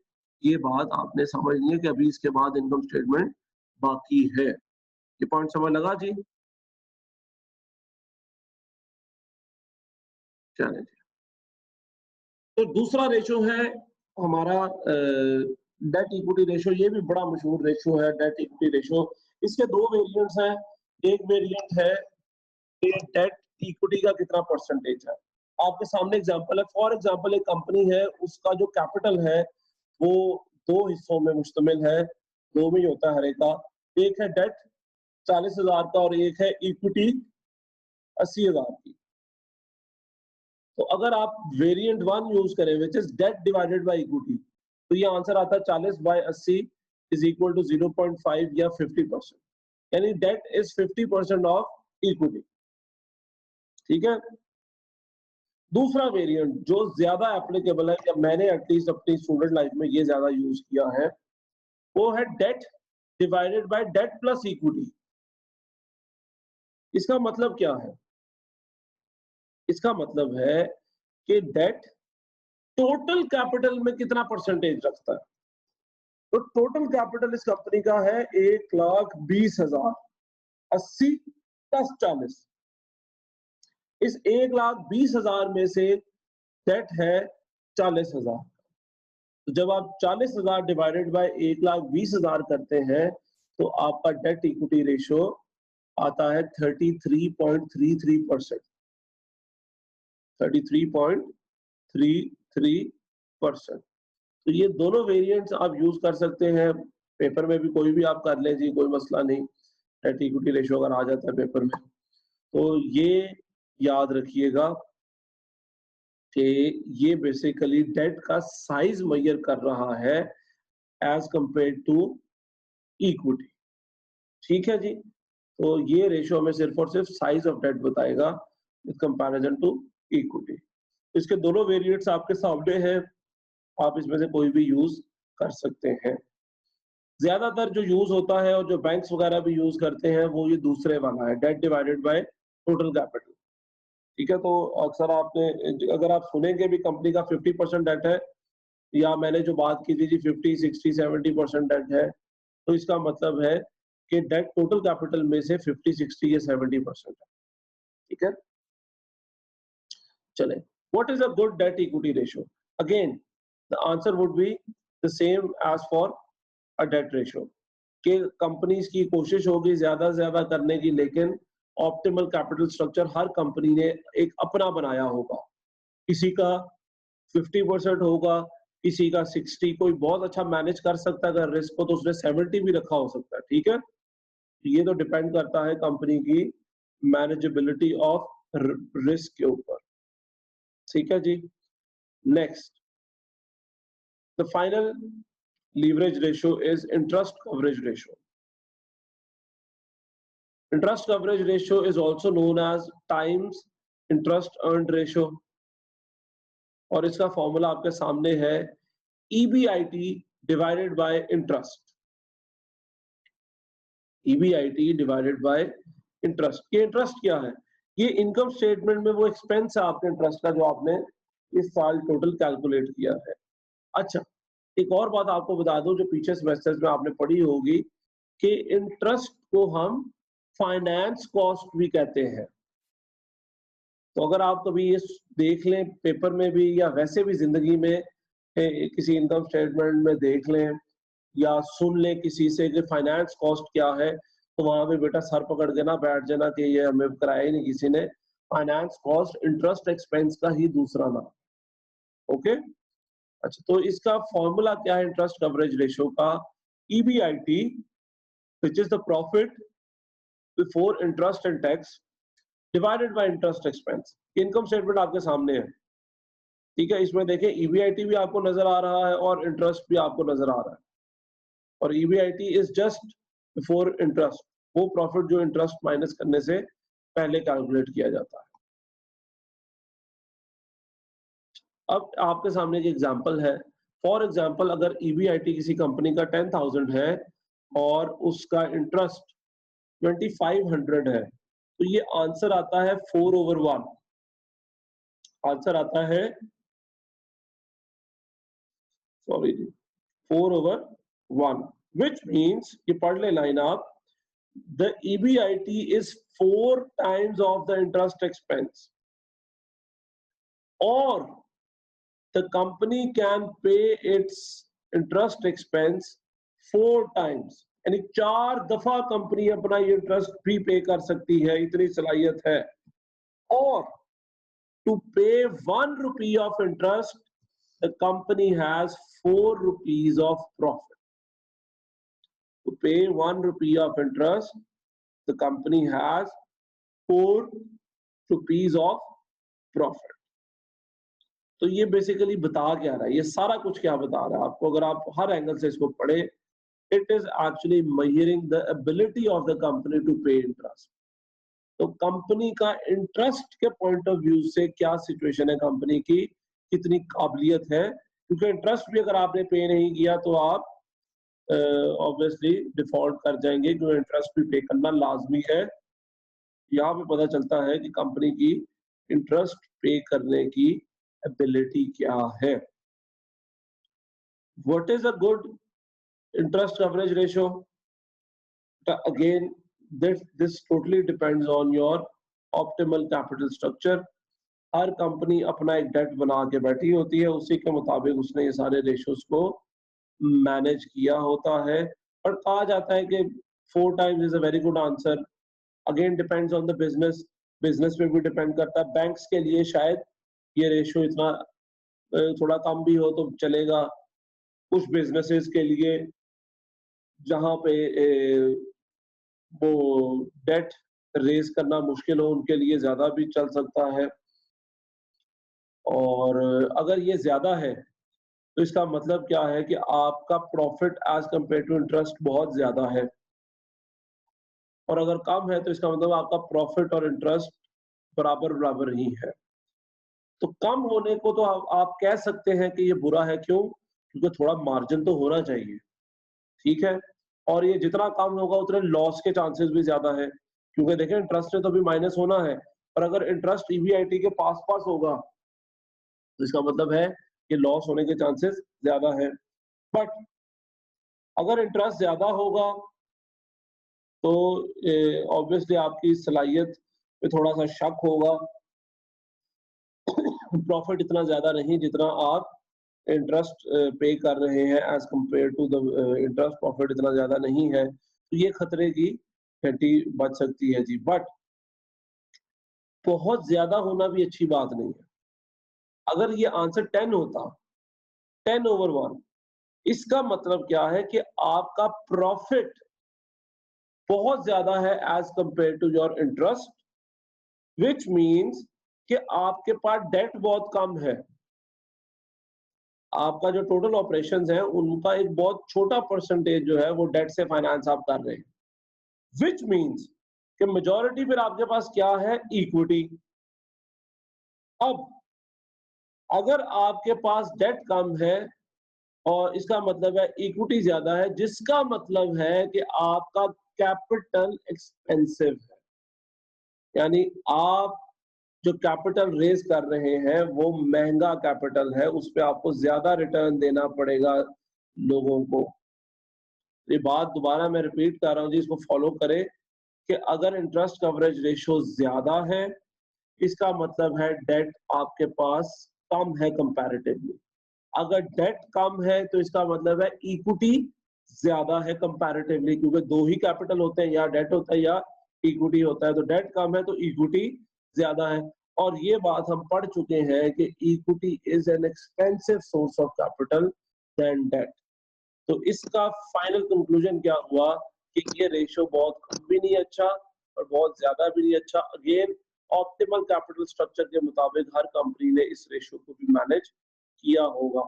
ये बात आपने समझनी है कि अभी इसके बाद इनकम स्टेटमेंट बाकी है। ये पॉइंट समझ लगा जी? चलें जी। तो दूसरा रेशो है हमारा डेट इक्विटी रेशो। ये भी बड़ा मशहूर रेशो है, डेट इक्विटी रेशो। इसके दो वेरिएंट्स हैं। एक वेरिएंट है कि डेट इक्विटी का कितना परसेंटेज है। आपके सामने एग्जांपल है। फॉर एग्जांपल एक कंपनी है, उसका जो कैपिटल है वो दो हिस्सों में मुश्तमिल है, दो में ही होता है हर एक का। एक है डेट 40,000 का, और एक है इक्विटी 80,000 की। तो अगर आप वेरिएंट 1 यूज करें which is date divided by equity, तो ये आंसर आता है 40/80 इज इक्वल टू 0.5 या 50%। यानी डेट इज 50% ऑफ इक्विटी। ठीक है। दूसरा वेरिएंट जो ज्यादा एप्लीकेबल है, या मैंने एटलीस्ट अपनी स्टूडेंट लाइफ में ये ज्यादा यूज किया है, वो है debt divided by debt plus equity. इसका मतलब क्या है? इसका मतलब है कि डेट टोटल कैपिटल में कितना परसेंटेज रखता है। तो टोटल कैपिटल इस कंपनी का है 1,20,000, 80 प्लस 40। इस 1,20,000 में से डेट है 40,000। तो जब आप 40,000 डिवाइडेड बाय 1,20,000 करते हैं, तो आपका डेट इक्विटी रेशो आता है 33.33%। 33.33%। तो ये दोनों वेरिएंट्स आप यूज कर सकते हैं। पेपर में भी कोई भी आप कर लें जी, कोई मसला नहीं। डेट इक्विटी रेशियो अगर आ जाता है पेपर में, तो ये याद रखिएगा कि ये बेसिकली डेट का साइज मेजर कर रहा है एज कंपेयर टू इक्विटी। ठीक है जी, तो ये रेशियो हमें सिर्फ और सिर्फ साइज ऑफ डेट बताएगा विद कंपैरिजन टू इक्विटी। इसके दोनों वेरिएंट्स आपके सामने हैं, आप इसमें से कोई भी यूज कर सकते हैं। ज्यादातर जो यूज होता है और जो बैंक्स वगैरह भी यूज करते हैं वो ये दूसरे वाला है, debt divided by total capital. ठीक है, तो अक्सर आपने अगर आप सुनेंगे भी कंपनी का 50% डेट है, या मैंने जो बात की थी जी 50, 60, 70% डेट है, तो इसका मतलब है कि डेट टोटल कैपिटल में से 50, 60 या 70% है। ठीक है, चले, what is a good debt equity ratio? Again the answer would be the same as for a debt ratio, कि कंपनीज की कोशिश होगी ज्यादा से ज्यादा करने की, लेकिन ऑप्टिमल कैपिटल स्ट्रक्चर हर कंपनी ने एक अपना बनाया होगा। किसी का 50% होगा, किसी का 60, कोई बहुत अच्छा मैनेज कर सकता है अगर रिस्क को, तो उसने 70 भी रखा हो सकता है। ठीक है, ये तो डिपेंड करता है कंपनी की मैनेजेबिलिटी ऑफ रिस्क के ऊपर। ठीक है जी, next, the final leverage ratio is interest coverage ratio. Interest coverage ratio is also known as times interest earned ratio, और इसका फॉर्मूला आपके सामने है EBIT divided by interest. EBIT divided by interest. ये इंटरेस्ट क्या है? ये इनकम स्टेटमेंट में वो एक्सपेंस है आपके इंटरेस्ट का जो आपने इस साल टोटल कैलकुलेट किया है। अच्छा, एक और बात आपको बता दूं जो पीछे सेमेस्टर्स में आपने पढ़ी होगी, कि इंटरेस्ट को हम फाइनेंस कॉस्ट भी कहते हैं। तो अगर आप कभी ये देख लें पेपर में भी, या वैसे भी जिंदगी में किसी इनकम स्टेटमेंट में देख लें या सुन लें किसी से कि फाइनेंस कॉस्ट क्या है, तो वहां पे बेटा सर पकड़ के ना बैठ जाना कि ये हमें कराया ही नहीं किसी ने। फाइनेंस कॉस्ट इंटरेस्ट एक्सपेंस का ही दूसरा नाम। ओके, अच्छा, तो इसका फॉर्मूला क्या है इंटरेस्ट कवरेज रेशियो का? EBIT, which is the profit before interest and tax divided by interest expense। Income statement आपके सामने है। ठीक है, इसमें देखें EBIT भी आपको नजर आ रहा है और इंटरेस्ट भी आपको नजर आ रहा है, और EBIT is just before interest, वो प्रॉफिट जो इंटरेस्ट माइनस करने से पहले कैलकुलेट किया जाता है। अब आपके सामने एक एग्जांपल है। फॉर एग्जांपल, अगर EBIT किसी कंपनी का 10,000 है और उसका इंटरेस्ट 2500 है, तो ये आंसर आता है 4/1। आंसर आता है, सॉरी जी, 4/1, which means, ये पढ़ ले लाइन आप, the EBIT is 4 times of the interest expense, or the company can pay its interest expense 4 times, यानी 4 दफा कंपनी अपना ये इंटरेस्ट भी पे कर सकती है, इतनी सलाहियत है। और to pay 1 rupee of interest, the company has 4 rupees of profit. To pay 1 rupee of interest, the company has 4 rupees of profit. तो ये बेसिकली बता क्या रहा है, ये सारा कुछ क्या बता रहा है आपको, अगर आप हर एंगल से इसको पढ़े, it is actually measuring the ability of the company to pay interest. तो कंपनी का इंटरेस्ट के पॉइंट ऑफ व्यू से क्या सिचुएशन है कंपनी की, कितनी काबिलियत है, क्योंकि इंटरेस्ट भी अगर आपने पे नहीं किया तो आप ऑब्वियसली डिफॉल्ट कर जाएंगे, क्योंकि इंटरेस्ट भी पे करना लाजमी है। यहाँ पे पता चलता है कि कंपनी की इंटरेस्ट पे करने की एबिलिटी क्या है। What is a good interest coverage ratio? Again this totally depends on your optimal capital structure। Her company अपना एक डेट बना के बैठी होती है, उसी के मुताबिक उसने ये सारे रेशियोज को मैनेज किया होता है, और कहा जाता है कि 4 times is a very good answer. Again depends on the business, business पे भी डिपेंड करता है। बैंक्स के लिए शायद ये रेशियो इतना थोड़ा कम भी हो तो चलेगा। कुछ बिजनेसेस के लिए जहां पे वो डेट रेज़ करना मुश्किल हो, उनके लिए ज़्यादा भी चल सकता है। और अगर ये ज़्यादा है, तो इसका मतलब क्या है कि आपका profit as compare to interest बहुत ज़्यादा है। और अगर कम है, तो इसका मतलब आपका प्रॉफ़िट और इंटरेस्ट बराबर-बराबर ही है। तो कम होने को तो आप कह सकते हैं कि ये बुरा है, क्यों? क्योंकि थोड़ा मार्जिन तो होना चाहिए, ठीक है? और ये जितना कम होगा उतने लॉस के चांसेस भी ज़्यादा है, क्योंकि देखिए इंटरेस्ट में तो अभी माइनस होना है, और अगर इंटरेस्ट ईबीआईटी के पास-पास होगा, तो इसका मतलब है कि लॉस होने के चांसेस ज़्यादा है। बट अगर इंटरेस्ट ज़्यादा होगा, तो ऑब्वियसली आपकी सलाहियत पे थोड़ा-सा शक होगा। प्रॉफिट इतना ज़्यादा नहीं जितना आप इंटरेस्ट पे कर रहे हैं as compare to the interest, profit इतना ज़्यादा नहीं है, तो ये खतरे की घंटी बज सकती है जी। बट बहुत ज़्यादा होना भी अच्छी बात नहीं है। अगर ये आंसर 10 होता, 10/1, इसका मतलब क्या है कि आपका प्रॉफिट बहुत ज़्यादा है as compare to your interest, which means कि आपके पास डेट बहुत कम है। आपका जो टोटल ऑपरेशंस है, उनका एक बहुत छोटा परसेंटेज जो है वो डेट से फाइनेंस आप कर रहे हैं। व्हिच मीन्स कि मेजॉरिटी फिर आपके पास क्या है? इक्विटी। अब अगर आपके पास डेट कम है और इसका मतलब है इक्विटी ज़्यादा है, जिसका मतलब है कि आपका कैपिटल एक्सपेंसिव है। यानी आप जो कैपिटल रेज़ कर रहे हैं, वो महँगा कैपिटल है, उसपे आपको ज़्यादा रिटर्न देना पड़ेगा लोगों को। ये बात दोबारा मैं रिपीट कर रहा हूँ जी, इसको फॉलो करें कि अगर इंटरेस्ट कवरेज रेशियो ज़्यादा है, इसका मतलब है डेट आपके पास कम है कंपैरेटिवली। अगर डेट कम है, तो इसका मतलब है इक्विटी ज़्यादा है कंपैरेटिवली, क्योंकि 2 ही कैपिटल होते हैं, या डेट होता है या इक्विटी होता है। तो डेट कम है तो इक्विटी ज़्यादा है। और ये बात हम पढ़ चुके हैं कि equity is an expensive source of capital than debt. तो इसका फाइनल कंक्लूजन क्या हुआ कि ये रेशियो बहुत कम भी नहीं अच्छा और बहुत ज्यादा भी नहीं अच्छा। अगेन ऑप्टिमल कैपिटल स्ट्रक्चर के मुताबिक हर कंपनी ने इस रेशियो को भी मैनेज किया होगा।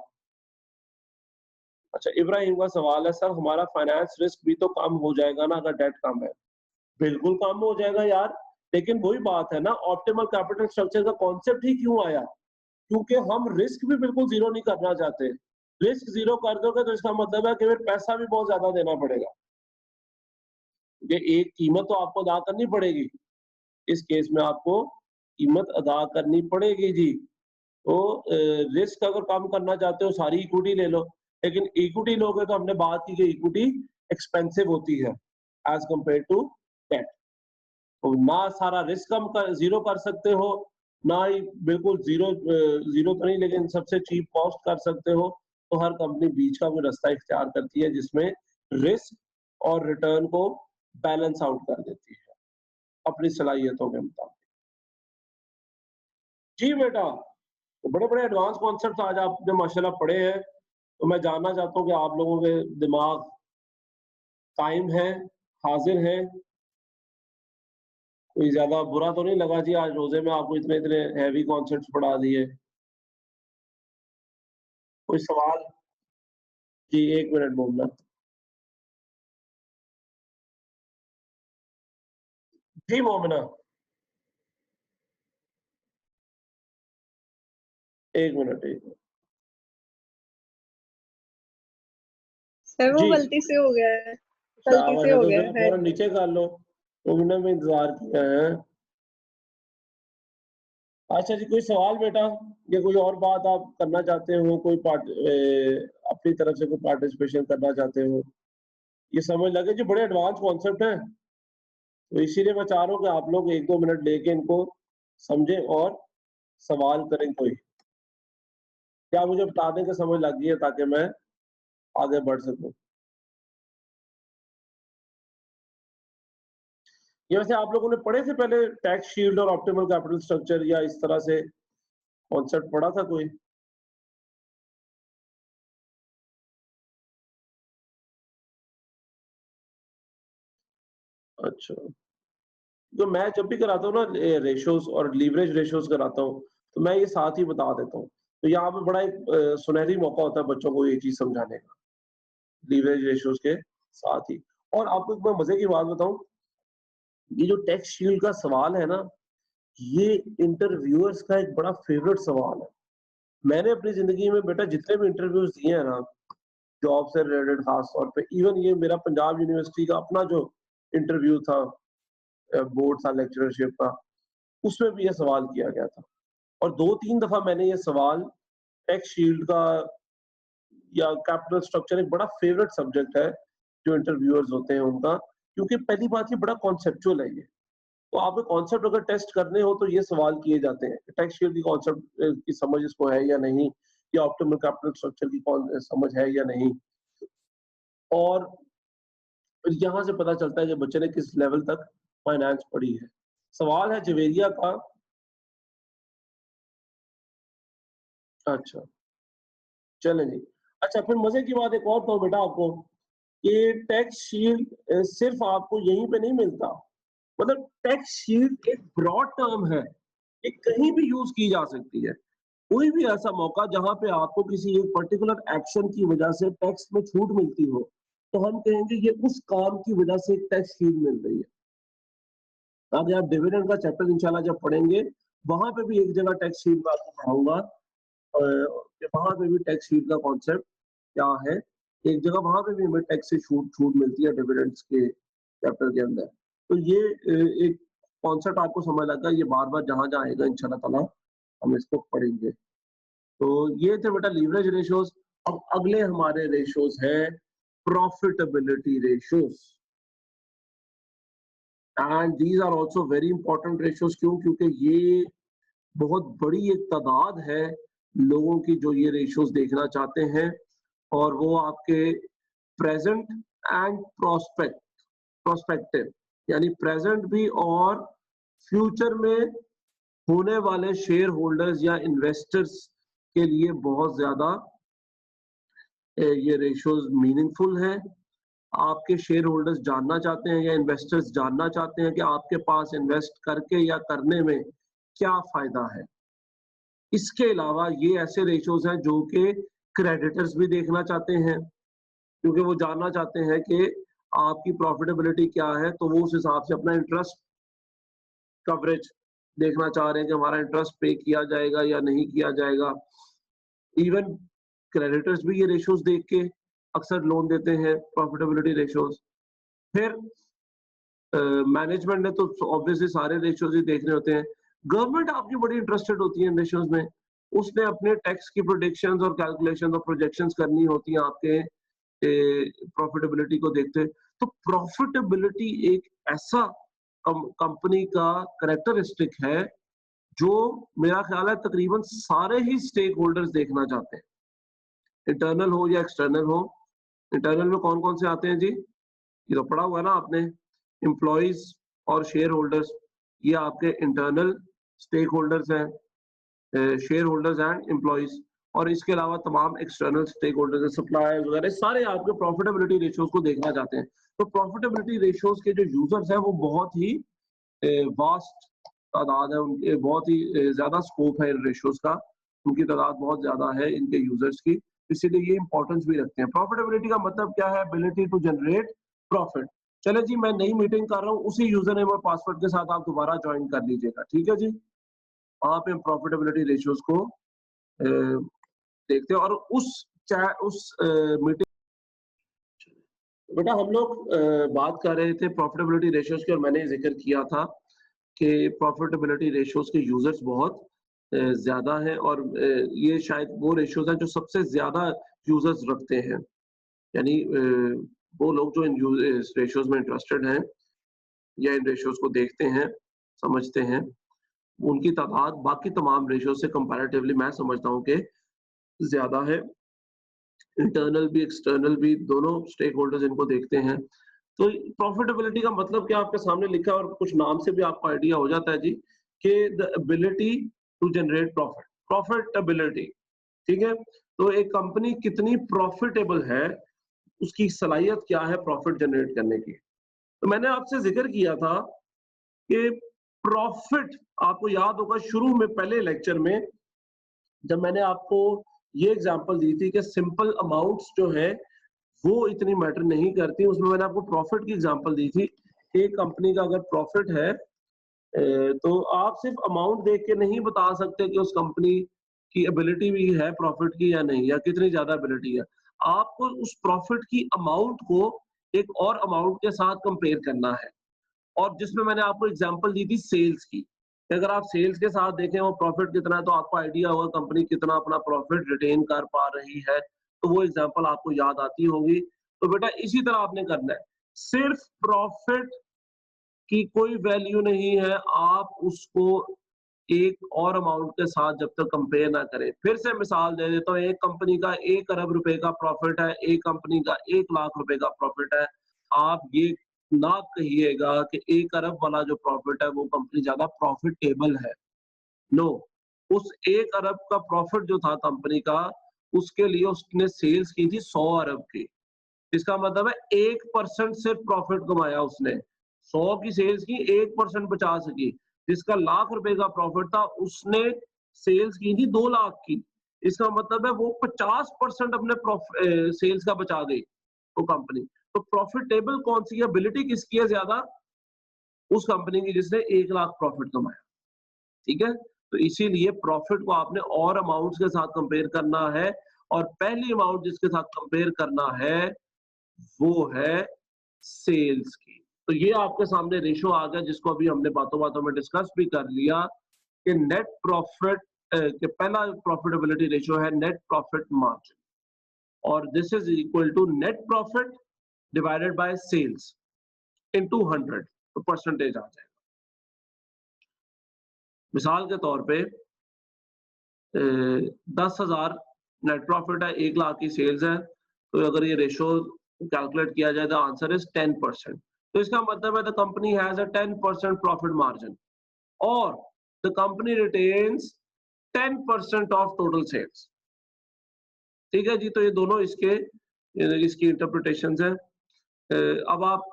अच्छा, इब्राहिम का सवाल है, सर हमारा फाइनेंस रिस्क भी तो कम हो जाएगा ना अगर डेट कम है? बिल्कुल कम हो जाएगा यार, लेकिन वही बात है ना, ऑप्टिमल कैपिटल स्ट्रक्चर का कॉन्सेप्ट ही क्यों आया? क्योंकि हम रिस्क भी बिल्कुल ज़ीरो नहीं करना चाहते। रिस्क ज़ीरो कर दोगे तो इसका मतलब है कि फिर पैसा भी बहुत ज़्यादा देना पड़ेगा। ये एक कीमत तो आपको अदा करनी पड़ेगी। इस केस में आपको कीमत अदा करनी पड़ेगी जी। तो रिस्क अगर कम करना चाहते हो सारी इक्विटी ले लो, लेकिन इक्विटी लोगे तो हमने बात की कि इक्विटी एक्सपेंसिव होती है एज़ कंपेयर टू डेट। तो ना सारा रिस्क कम कर ज़ीरो कर सकते हो, ना ही बिल्कुल ज़ीरो तो नहीं, लेकिन सबसे चीप कॉस्ट कर सकते हो। तो हर कंपनी बीच का कोई रास्ता इख्तियार करती है जिसमें रिस्क और रिटर्न को बैलेंस आउट कर देती है, अपनी सलाहियतों के मुताबिक। जी बेटा, तो बड़े-बड़े एडवांस कॉन्सेप्ट्स आज आपने माशाल्लाह पढ़े हैं, तो मैं जानना चाहता हूँ कि आप लोगों के दिमाग कायम हैं, हाज़िर हैं? कोई ज़्यादा बुरा तो नहीं लगा जी आज रोज़े में आपको इतने-इतने हेवी कॉन्सेप्ट्स पढ़ा दिए? कोई सवाल? जी, 1 मिनट बोलना। जी, मोमिना, 1 मिनट, 1 मिनट। सर वो जी, गलती से हो गया है, गलती शाबाश से है, हो तो गया ज़रा है। फ़ौरन नीचे कर लो। मोमिना में इंतज़ार किया है। अच्छा जी, कोई सवाल बेटा? या कोई और बात आप करना चाहते हो? कोई अपनी तरफ से कोई पार्टिसिपेशन करना चाहते हो? ये समझ लगे जी, बड़े एडवांस कॉन्सेप्ट हैं, तो इसीलिए मैं चाह रहा हूँ कि आप लोग 1-2 मिनट लेके इनको समझें और सवाल करें कोई। क्या मुझे बता दें कि समझ लग गई है ताकि मैं आगे बढ़ सकूँ? ये वैसे आप लोगों ने पढ़े थे पहले टैक्स शील्ड और ऑप्टिमल कैपिटल स्ट्रक्चर, या इस तरह से कॉन्सेप्ट पढ़ा था कोई? अच्छा। तो मैं जब भी कराता हूँ ना रेशियोज़ और लीवरेज रेशियोज़ कराता हूँ, तो मैं ये साथ ही बता देता हूँ। तो यहाँ पे बड़ा एक सुनहरी मौका होता है बच्चों को ये चीज़ समझाने का, लीवरेज रेशियोज़ के साथ ही। और आपको एक मैं मज़े की बात बताऊँ, ये जो टैक्स शील्ड का सवाल है ना, ये इंटरव्यूअर्स का एक बड़ा फ़ेवरेट सवाल है। मैंने अपनी ज़िंदगी में बेटा जितने भी इंटरव्यूज़ दिए हैं ना, जॉब से रिलेटेड ख़ास तौर पे, इवन ये मेरा पंजाब यूनिवर्सिटी का अपना जो इंटरव्यू था बोर्ड था लेक्चरशिप का, उसमें भी ये सवाल किया गया था। और 2-3 दफ़ा मैंने ये सवाल टैक्स शील्ड का या कैपिटल स्ट्रक्चर एक बड़ा फ़ेवरेट सब्जेक्ट है, जो इंटरव्यूअर्स होते हैं उनका, क्योंकि पहली बात ये बड़ा कॉन्सेप्चुअल है ये। तो आपको कॉन्सेप्ट अगर टेस्ट करने हो तो ये सवाल किए जाते हैं, टैक्स शील्ड की कॉन्सेप्ट की समझ इसको है या नहीं, या ऑप्टिमल कैपिटल स्ट्रक्चर की कौन समझ है या नहीं। और फिर यहाँ से पता चलता है कि बच्चे ने किस लेवल तक फाइनेंस पढ़ी है। सवाल है जवेरिया का। अच्छा, चलें जी। अच्छा, फिर मज़े की बात एक और बताऊँ बेटा आपको, कि टैक्स शील्ड सिर्फ़ आपको यहीं पे नहीं मिलता। मतलब टैक्स शील्ड एक ब्रॉड टर्म है, ये कहीं भी यूज़ की जा सकती है। कोई भी ऐसा मौका जहाँ पे आपको किसी एक पर्टिकुलर एक्शन की वजह से टैक्स में छूट मिलती हो, तो हम कहेंगे ये उस काम की वजह से एक टैक्स शील्ड मिल रही है। आगे आप डिविडेंड का चैप्टर इंशाल्लाह जब पढ़ेंगे, वहाँ पे भी एक जगह टैक्स शीट में आपको पढ़ाऊँगा कि वहाँ पे भी टैक्स शीट का कॉन्सेप्ट क्या है। एक जगह वहाँ पे भी हमें टैक्स से छूट छूट मिलती है डिविडेंड्स के चैप्टर के अंदर। तो ये एक कॉन्सेप्ट आपको समझ लगा, ये बार-बार जहाँ-जहाँ आएगा इंशाल्लाह ताला हम इसको पढ़ेंगे। तो ये थे बेटा लीवरेज रेशियोज़। अब अगले हमारे रेशियोज़ हैं profitability ratios. And these are also very important ratios. क्यों? क्योंकि ये बहुत बड़ी एक तादाद है लोगों की जो ये रेशियोज़ देखना चाहते हैं, और वो आपके प्रेज़ेंट एंड प्रोस्पेक्टिव, यानी प्रेज़ेंट भी और फ्यूचर में होने वाले शेयर होल्डर्स या इन्वेस्टर्स के लिए बहुत ज़्यादा ये रेशियोज़ मीनिंगफुल हैं। आपके शेयर होल्डर्स जानना चाहते हैं या इन्वेस्टर्स जानना चाहते हैं कि आपके पास इन्वेस्ट करके या करने में क्या फ़ायदा है। इसके अलावा ये ऐसे रेशियोज़ हैं जो कि क्रेडिटर्स भी देखना चाहते हैं, क्योंकि वो जानना चाहते हैं कि आपकी प्रॉफिटेबिलिटी क्या है, तो वो उस हिसाब से अपना इंटरेस्ट कवरेज देखना चाह रहे हैं कि हमारा इंटरेस्ट पे किया जाएगा या नहीं किया जाएगा। इवन क्रेडिटर्स भी ये रेशियोज़ देख के अक्सर लोन देते हैं, प्रॉफिटेबिलिटी रेशियोज़। फिर मैनेजमेंट ने तो ऑब्वियसली सारे रेशियोज़ ही देखने होते हैं। गवर्नमेंट आपकी बड़ी इंटरेस्टेड होती है इन रेशियोज़ में। उसने अपने टैक्स की प्रेडिक्शंस और कैलकुलेशंस और प्रोजेक्शंस करनी होती हैं आपके प्रॉफिटेबिलिटी को देखते। तो प्रॉफिटेबिलिटी एक ऐसा कंपनी का कैरेक्टरिस्टिक है, जो मेरा ख्याल है तकरीबन सारे ही स्टेक होल्डर्स देखना चाहते हैं। इंटरनल हो या एक्सटर्नल हो। इंटरनल में कौन-कौन से आते हैं जी? ये तो पढ़ा हुआ है ना आपने, एम्प्लॉइज़ और शेयर होल्डर्स, ये आपके इंटरनल स्टेक होल्डर्स हैं, शेयर होल्डर्स एंड एम्प्लॉइज़। और इसके अलावा तमाम एक्सटर्नल स्टेक होल्डर्स हैं, सप्लायर्स वगैरह, सारे आपके प्रॉफिटेबिलिटी रेशियोज़ को देखना चाहते हैं। तो प्रॉफिटेबिलिटी रेशियोज़ के जो यूज़र्स हैं वो बहुत ही वास्ट तादाद है उनके, बहुत ही ज़्यादा स्कोप है इन रेशियोज़ का, उनकी तादाद बहुत ज़्यादा है इनके यूज़र्स की, इसीलिए ये इम्पोर्टेंस भी रखते हैं। प्रॉफिटेबिलिटी का मतलब क्या है? Ability to generate profit. चलें जी, मैं नई मीटिंग कर रहा हूँ, उसी यूज़र नेम और पासवर्ड के साथ आप दोबारा जॉइन कर लीजिएगा, ठीक है जी? वहाँ पे हम प्रॉफिटेबिलिटी रेशियोज़ को देखते हैं, और उस मीटिंग बेटा हम लोग बात कर रहे थे प्रॉफिटेबिलिटी रेशियोज़ की, और मैंने ज़िक्र किया था कि प्रॉफिटेबिलिटी रेशियोज़ के यूज़र्स बहुत ज़्यादा हैं, और ये शायद वो रेशियोज़ हैं जो सबसे ज़्यादा यूज़र्स रखते हैं। यानी वो लोग जो इस रेशियोज़ में इंटरेस्टेड हैं या इन रेशियोज़ को देखते हैं, समझते हैं, उनकी तादाद बाकी तमाम रेशियो से कंपैरेटिवली मैं समझता हूँ कि ज़्यादा है। इंटरनल भी, एक्सटर्नल भी, दोनों स्टेक होल्डर्स इनको देखते हैं। तो प्रॉफिटेबिलिटी का मतलब क्या आपके सामने लिखा है, और कुछ नाम से भी आपको आइडिया हो जाता है जी, कि the ability to generate profit, profitability, ठीक है? तो एक कंपनी कितनी प्रॉफिटेबल है, उसकी सलाहियत क्या है प्रॉफिट जनरेट करने की। तो मैंने आपसे जिक्र किया था कि प्रॉफिट, आपको याद होगा शुरू में पहले लेक्चर में जब मैंने आपको ये एग्जांपल दी थी कि सिंपल अमाउंट्स जो है वो इतनी मैटर नहीं करती, उसमें मैंने आपको प्रॉफिट की एग्जांपल दी थी। एक कंपनी का अगर प्रॉफिट है तो आप सिर्फ अमाउंट देख के नहीं बता सकते कि उस कंपनी की एबिलिटी भी है प्रॉफिट की या नहीं, या कितनी ज्यादा एबिलिटी है। आपको उस प्रॉफिट की अमाउंट को एक और अमाउंट के साथ कंपेयर करना है, और जिसमें मैंने आपको एग्जांपल दी थी सेल्स की। अगर आप सेल्स के साथ देखें वो प्रॉफिट कितना है तो आपको आइडिया होगा कंपनी कितना अपना प्रॉफिट रिटेन कर पा रही है, तो वो एग्जांपल आपको याद आती होगी। तो बेटा इसी तरह आपने करना है, सिर्फ प्रॉफिट की कोई वैल्यू नहीं है, आप उसको एक और अमाउंट के साथ जब तक कंपेयर ना करें। फिर से मिसाल दे देता हूँ, एक कंपनी का 1 अरब रुपए का प्रॉफिट है, एक कंपनी का 1 लाख रुपए का प्रॉफिट है। आप ये ना कहिएगा कि 1 अरब वाला जो प्रॉफिट है वो कंपनी ज्यादा प्रॉफिटेबल है। नो, उस 1 अरब का प्रॉफिट जो था कंपनी का, उसके लिए उसने सेल्स की थी 100 अरब की। इसका मतलब है 1% सिर्फ प्रॉफिट कमाया उसने। 100 की सेल्स की 1% बचा सकी। जिसका लाख रुपए का प्रॉफिट था उसने सेल्स की थी 2 लाख की। इसका मतलब है वो 50% अपने सेल्स का बचा गई वो कंपनी। तो प्रॉफिटेबल कौन सी है, एबिलिटी किसकी है ज्यादा? उस कंपनी की जिसने 1 लाख प्रॉफिट कमाया। ठीक है? तो इसीलिए प्रॉफिट को आपने और अमाउंट्स के साथ कंपेयर करना है, और पहली अमाउंट जिसके साथ कंपेयर करना है वो है सेल्स की। तो ये आपके सामने रेशो आ गया जिसको अभी हमने बातों-बातों में डिस्कस भी कर लिया कि नेट प्रॉफिट कि पहला प्रॉफिटेबिलिटी रेशो है नेट प्रॉफिट मार्जिन, और this is equal to net profit divided by sales into 100, तो परसेंटेज आ जाएगा। मिसाल के तौर पे 10,000 नेट प्रॉफिट है, 1 लाख की सेल्स है, तो अगर ये रेशो कैलकुलेट किया जाए द आंसर इज 10%। तो इसका मतलब है the company has a 10% profit margin, और the company retains 10% of total sales. ठीक है जी, तो ये दोनों इसकी इंटरप्रिटेशंस हैं। अब आप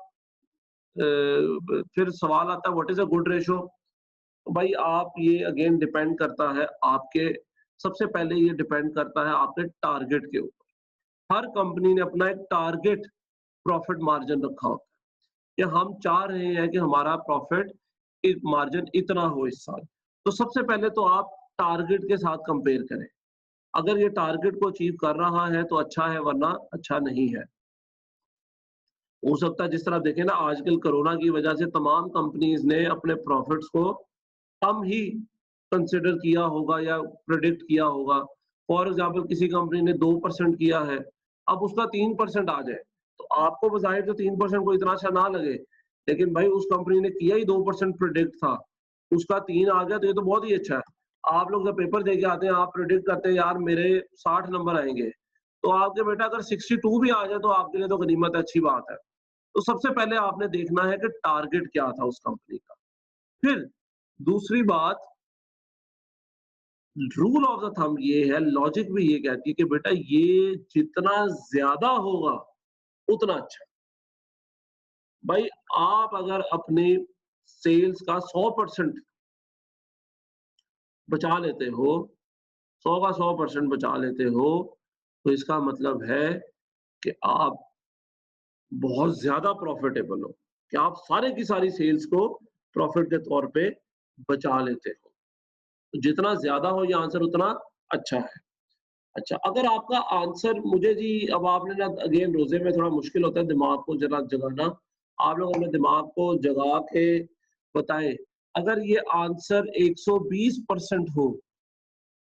फिर सवाल आता है what is a good ratio. भाई आप ये अगेन डिपेंड करता है आपके, सबसे पहले ये डिपेंड करता है आपके टारगेट के ऊपर। हर कंपनी ने अपना एक टारगेट प्रॉफिट मार्जिन रखा होता है कि हम चाह रहे हैं कि हमारा प्रॉफिट मार्जिन इतना हो इस साल। तो सबसे पहले तो आप टारगेट के साथ कंपेयर करें। अगर ये टारगेट को अचीव कर रहा है तो अच्छा है, वरना अच्छा नहीं है। हो सकता है जिस तरह देखें ना, आजकल कोरोना की वजह से तमाम कंपनीज ने अपने प्रॉफिट्स को कम ही कंसिडर किया होगा या प्रेडिक्ट किया होगा। फॉर एग्जांपल किसी कंपनी ने 2% किया है, अब उसका 3% आ जाए, तो आपको बज़ाहिर तो 3% को इतना अच्छा ना लगे, लेकिन भाई उस कंपनी ने किया ही 2% प्रेडिक्ट था, उसका 3 आ गया तो ये तो बहुत ही अच्छा है। आप लोग जब पेपर दे के आते हैं, आप प्रेडिक्ट करते हैं यार मेरे 60 नंबर आएँगे, तो आपके बेटा अगर 62 भी आ जाए तो आपके लिए तो गनीमत है, अच्छी बात है। तो सबसे पहले आपने देखना है कि टारगेट क्या था उस कंपनी का। फिर दूसरी बात, रूल ऑफ द थंब ये है, लॉजिक भी ये कहती है कि बेटा ये जितना ज्यादा होगा उतना अच्छा है। भाई आप अगर अपने सेल्स का 100% बचा लेते हो, 100 का 100% बचा लेते हो, तो इसका मतलब है कि आप बहुत ज्यादा प्रॉफिटेबल हो, कि आप सारे की सारी सेल्स को प्रॉफिट के तौर पे बचा लेते हो। तो जितना ज्यादा हो ये आंसर उतना अच्छा है। अच्छा, अगर आपका आंसर मुझे जी, अब आपने ना अगेन रोजे में थोड़ा मुश्किल होता है दिमाग को जरा जगाना। आप लोग अपने दिमाग को जगा के बताएं, अगर ये आंसर 120% हो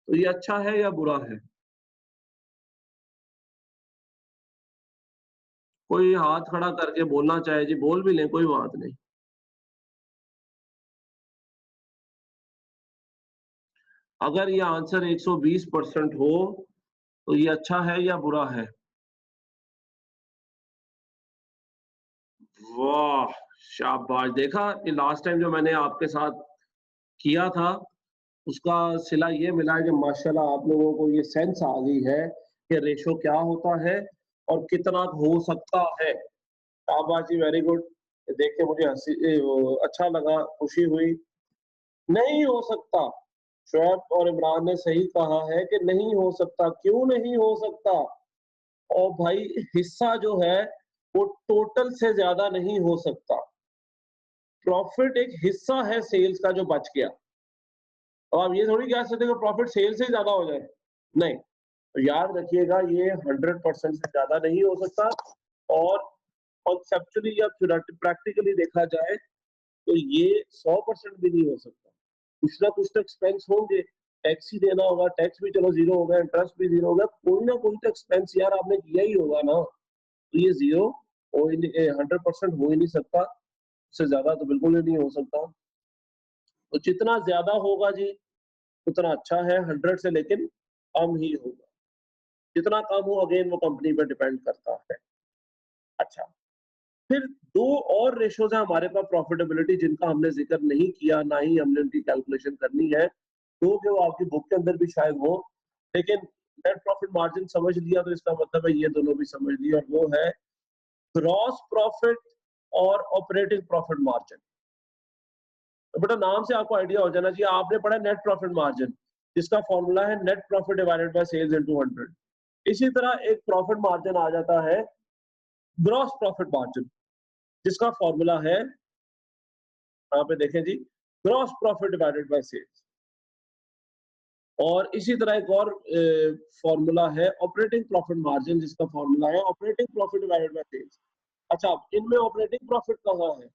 तो ये अच्छा है या बुरा है? कोई हाथ खड़ा करके बोलना चाहे जी, बोल भी लें, कोई बात नहीं। अगर ये आंसर 120% हो तो ये अच्छा है या बुरा है? वाह, शाबाश! देखा, ये लास्ट टाइम जो मैंने आपके साथ किया था, उसका सिला ये मिला है कि माशाल्लाह आप लोगों को ये सेंस आ गई है कि रेशो क्या होता है और कितना हो सकता है। शाबाश जी, वेरी गुड। देख के मुझे अच्छा लगा, खुशी हुई। नहीं हो सकता, शोएब और इमरान ने सही कहा है कि नहीं हो सकता। क्यों नहीं हो सकता? और भाई हिस्सा जो है वो टोटल से ज्यादा नहीं हो सकता। प्रॉफिट एक हिस्सा है सेल्स का जो बच गया। अब आप ये थोड़ी कह सकते हो कि प्रॉफिट सेल से ज्यादा हो जाए, नहीं। तो याद रखिएगा ये 100% से ज्यादा नहीं हो सकता। और कॉन्सेप्चुअली या प्रैक्टिकली देखा जाए तो ये 100% भी नहीं हो सकता। कुछ ना कुछ तो एक्सपेंस होंगे, टैक्स ही देना होगा, टैक्स भी चलो जीरो होगा, इंटरेस्ट भी जीरो होगा, कोई ना कोई तो एक्सपेंस यार आपने किया ही होगा ना। तो ये जीरो हो ही नहीं, 100% हो ही नहीं सकता, उससे ज्यादा तो बिल्कुल ही नहीं हो सकता। तो जितना ज्यादा होगा जी उतना अच्छा है, 100 से लेकिन कम ही होगा। जितना कम हो अगेन वो कंपनी पे डिपेंड करता है। अच्छा, फिर दो और रेशोज है हमारे पास प्रॉफिटेबिलिटी जिनका हमने जिक्र नहीं किया, ना ही हमने उनकी कैलकुलेशन करनी है, तो कि वो आपकी बुक के अंदर भी शायद हो, लेकिन नेट प्रॉफिट मार्जिन समझ लिया तो इसका मतलब है ये दोनों भी समझ लिया, और वो है ग्रॉस प्रॉफिट और ऑपरेटिंग प्रॉफिट मार्जिन। तो बेटा नाम से आपको आइडिया हो जाना चाहिए, आपने पढ़ा नेट प्रॉफिट मार्जिन जिसका फॉर्मूला है net profit divided by sales into 100। इसी तरह एक प्रॉफिट मार्जिन आ जाता है ग्रॉस प्रॉफिट मार्जिन जिसका फॉर्मूला है, यहाँ पे देखें जी, gross profit divided by sales. और इसी तरह एक और फॉर्मूला है ऑपरेटिंग प्रॉफिट मार्जिन जिसका फॉर्मूला है operating profit divided by sales. अच्छा, इनमें ऑपरेटिंग प्रॉफिट कहाँ है?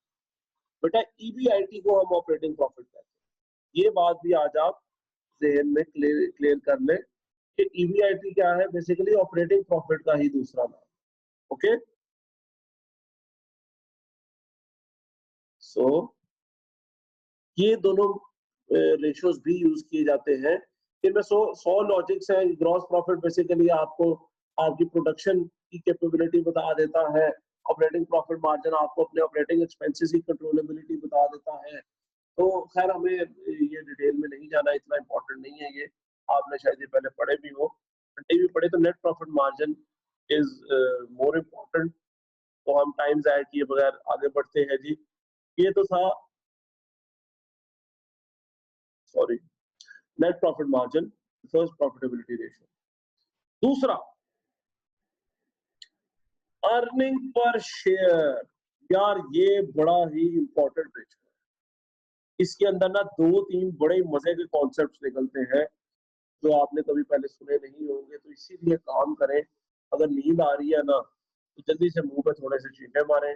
बेटा ईबीआईटी को हम ऑपरेटिंग प्रॉफिट कहते हैं। ये बात भी आज आप ज़हन में क्लियर कर लें कि ईबीआईटी क्या है, बेसिकली ऑपरेटिंग प्रॉफिट का ही दूसरा नाम। ओके, सो ये दोनों रेशियोज भी यूज किए जाते हैं। इनमें 100 लॉजिक्स हैं। ग्रॉस प्रॉफिट बेसिकली आपको आपकी प्रोडक्शन की कैपेबिलिटी बता देता है। ऑपरेटिंग प्रॉफिट मार्जिन आपको अपने ऑपरेटिंग एक्सपेंसेस की कंट्रोलेबिलिटी बता देता है। तो खैर हमें ये डिटेल में नहीं जाना, इतना इंपॉर्टेंट नहीं है ये, आपने शायद ये पहले पढ़े भी हो, नहीं भी पढ़े तो net profit margin is more important. तो हम टाइम जाया किए बगैर आगे बढ़ते हैं जी। ये तो था, sorry, net profit margin, first profitability ratio. दूसरा अर्निंग पर शेयर। यार ये बड़ा ही इंपॉर्टेंट रेशियो है। इसके अंदर ना दो तीन बड़े मजे के कॉन्सेप्ट्स निकलते हैं जो आपने कभी पहले सुने नहीं होंगे। तो इसीलिए काम करें, अगर नींद आ रही है ना तो जल्दी से मुंह पे थोड़े से छींटे मारें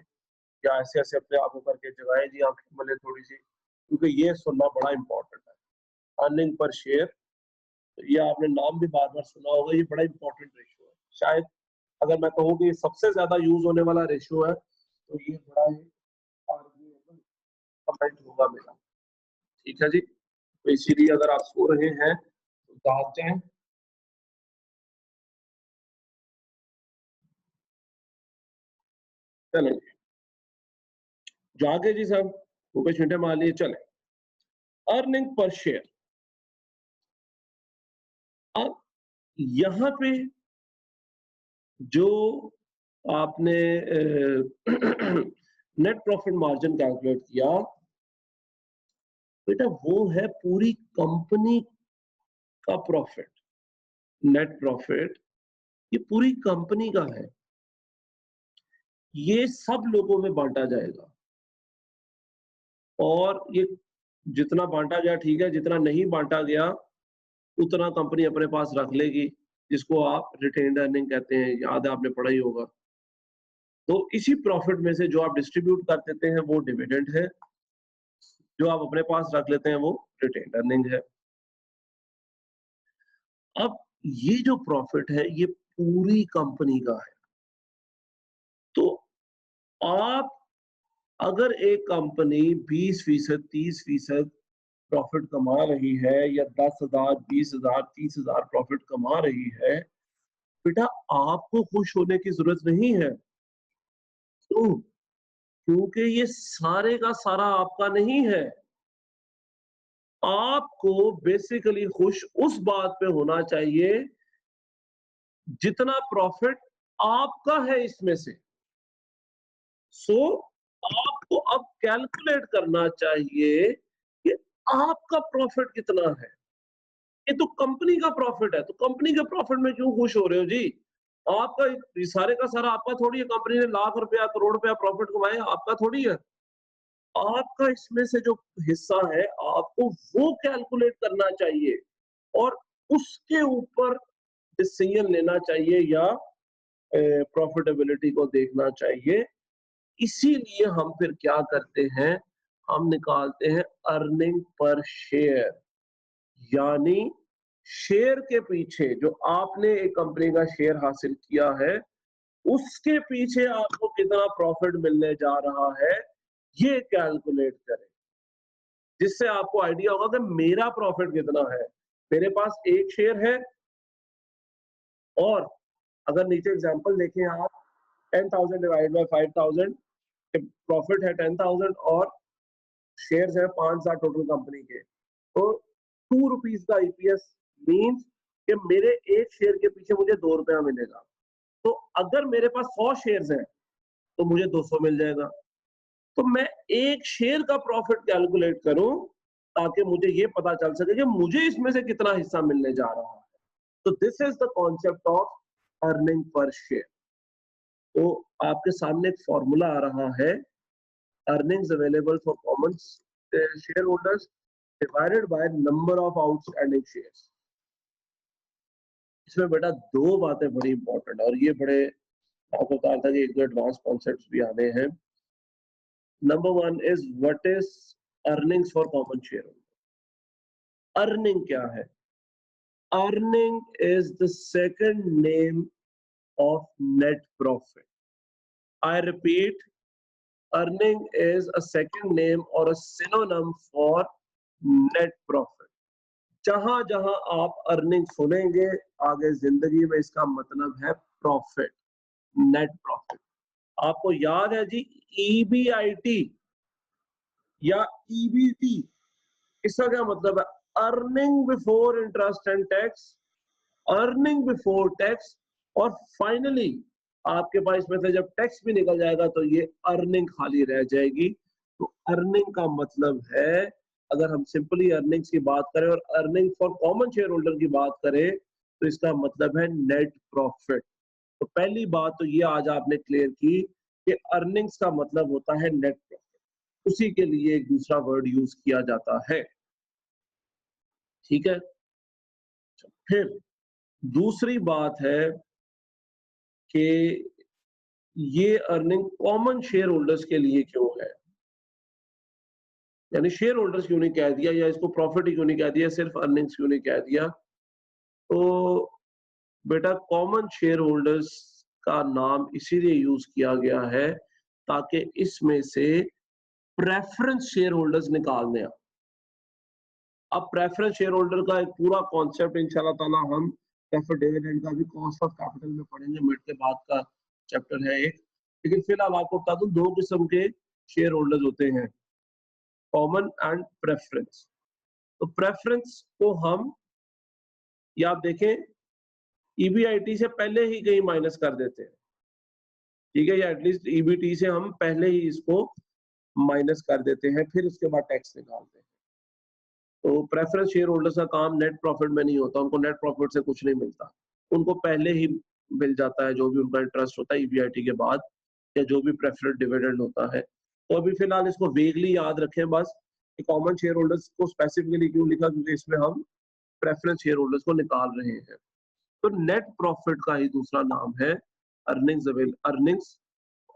या ऐसे ऐसे अपने आप को करके जगाएं जी, आंखें मले थोड़ी सी, क्योंकि ये सुनना बड़ा इंपॉर्टेंट है। अर्निंग पर शेयर, ये आपने नाम भी बार बार सुना होगा, ये बड़ा इंपॉर्टेंट रेशियो है। शायद अगर मैं कहूँ कि सबसे ज्यादा यूज होने वाला रेशियो है तो ये बड़ा ही आर्गुमेंट कमेंट होगा मेरा। ठीक है जी, तो इसीलिए अगर आप सो रहे हैं तो जाग जाएं। चले जागे जी सब, ऊपर छींटे मार लिए, चले। अर्निंग पर शेयर, अब यहाँ पे जो आपने नेट प्रॉफिट मार्जिन कैलकुलेट किया बेटा, वो है पूरी कंपनी का प्रॉफिट। नेट प्रॉफिट ये पूरी कंपनी का है, ये सब लोगों में बांटा जाएगा। और ये जितना बांटा गया ठीक है, जितना नहीं बांटा गया उतना कंपनी अपने पास रख लेगी, जिसको आप रिटेन्ड अर्निंग कहते हैं, याद है आपने पढ़ा ही होगा। तो इसी प्रॉफिट में से जो आप डिस्ट्रीब्यूट कर देते हैं वो डिविडेंड है, जो आप अपने पास रख लेते हैं वो रिटेन्ड अर्निंग है। अब ये जो प्रॉफिट है ये पूरी कंपनी का है। तो आप अगर एक कंपनी 20%, 30% प्रॉफिट कमा रही है या 10,000, 20,000, 30,000 प्रॉफिट कमा रही है, बेटा आपको खुश होने की जरूरत नहीं है। क्यों? क्योंकि ये सारे का सारा आपका नहीं है। आपको बेसिकली खुश उस बात पे होना चाहिए जितना प्रॉफिट आपका है इसमें से। सो आप आपको अब कैलकुलेट करना चाहिए कि आपका प्रॉफिट कितना है। ये तो कंपनी का प्रॉफिट है, तो कंपनी के प्रॉफिट में क्यों खुश हो रहे हो जी? आपका ये सारे का सारा आपका थोड़ी है, कंपनी ने लाख रुपया करोड़ रुपया प्रॉफिट कमाए, आपका थोड़ी है। आपका इसमें से जो हिस्सा है आपको वो कैलकुलेट करना चाहिए और उसके ऊपर डिसीजन लेना चाहिए या प्रॉफिटेबिलिटी को देखना चाहिए। इसीलिए हम फिर क्या करते हैं, हम निकालते हैं अर्निंग पर शेयर, यानी शेयर के पीछे जो आपने एक कंपनी का शेयर हासिल किया है उसके पीछे आपको कितना प्रॉफिट मिलने जा रहा है ये कैलकुलेट करें, जिससे आपको आइडिया होगा कि मेरा प्रॉफिट कितना है। मेरे पास एक शेयर है और अगर नीचे एग्जांपल देखें आप 10,000 डिवाइड बाय 5,000, प्रॉफिट है 10,000 और शेयर्स है 5,000 टोटल कंपनी के, तो 2 रुपीज का ईपीएस मींस कि मेरे एक शेयर के पीछे मुझे 2 रुपया मिलेगा। तो अगर मेरे पास 100 शेयर्स हैं तो मुझे 200 मिल जाएगा। तो मैं एक शेयर का प्रॉफिट कैलकुलेट करूं ताकि मुझे ये पता चल सके कि मुझे इसमें से कितना हिस्सा मिलने जा रहा है। तो this is the concept of earning per share. तो आपके सामने एक फॉर्मूला आ रहा है, earnings available for common share holders divided by number of outstanding shares. इसमें बेटा दो बातें बड़ी इंपॉर्टेंट है और ये बड़े आपको कहा था कि एक दो एडवांस कॉन्सेप्ट्स भी आने हैं। Number one is what is earnings for common share holder. Earning क्या है? Earning is the second name of net profit. I repeat, earning is a second name or a synonym for net profit। जहां जहां आप earning सुनेंगे आगे जिंदगी में इसका मतलब है प्रॉफिट, नेट प्रॉफिट। आपको याद है जी ईबीआईटी या ईबीटी, इसका क्या मतलब है? Earning before interest and tax, earning before tax, और फाइनली आपके पास इसमें से जब टैक्स भी निकल जाएगा तो ये अर्निंग खाली रह जाएगी। तो अर्निंग का मतलब है, अगर हम सिंपली अर्निंग्स की बात करें और earning for common share holder की बात करें तो इसका मतलब है नेट प्रॉफिट। तो पहली बात तो ये आज आपने क्लियर की कि अर्निंग्स का मतलब होता है नेट प्रॉफिट, उसी के लिए एक दूसरा वर्ड यूज किया जाता है। ठीक है, फिर दूसरी बात है कि ये अर्निंग कॉमन शेयर होल्डर्स के लिए क्यों है, यानी शेयर होल्डर्स क्यों नहीं कह दिया या इसको प्रॉफिट ही क्यों नहीं कह दिया, सिर्फ अर्निंग्स क्यों नहीं कह दिया? तो बेटा कॉमन शेयर होल्डर्स का नाम इसीलिए यूज किया गया है ताकि इसमें से प्रेफरेंस शेयर होल्डर्स निकाल दें। अब प्रेफरेंस शेयर होल्डर का एक पूरा कॉन्सेप्ट इंशाल्लाह ताला हम प्रेफर्ड डिविडेंड का भी कॉस्ट ऑफ कैपिटल में पढ़ेंगे, मिड के बाद का चैप्टर है एक। लेकिन फिलहाल आपको बता दूं दो किस्म के शेयर होल्डर्स होते हैं, कॉमन एंड प्रेफरेंस। तो प्रेफरेंस को हम, या आप देखें ईबीआईटी से पहले ही कहीं माइनस कर देते हैं, ठीक है, या एटलीस्ट ईबीटी से हम पहले ही इसको माइनस कर देते हैं, फिर उसके बाद टैक्स निकालते हैं। तो प्रेफरेंस शेयर होल्डर्स का काम नेट प्रॉफिट में नहीं होता, उनको नेट प्रॉफिट से कुछ नहीं मिलता, उनको पहले ही मिल जाता है जो भी उनका इंटरेस्ट होता है ईबीआईटी के बाद, या जो भी प्रेफर्ड डिविडेंड होता है। तो अभी फिलहाल इसको वेगली याद रखें बस, कि कॉमन शेयर होल्डर्स को स्पेसिफिकली क्यों लिखा, क्योंकि इसमें हम प्रेफरेंस शेयर होल्डर्स को निकाल रहे हैं। तो नेट प्रॉफिट का ही दूसरा नाम है earnings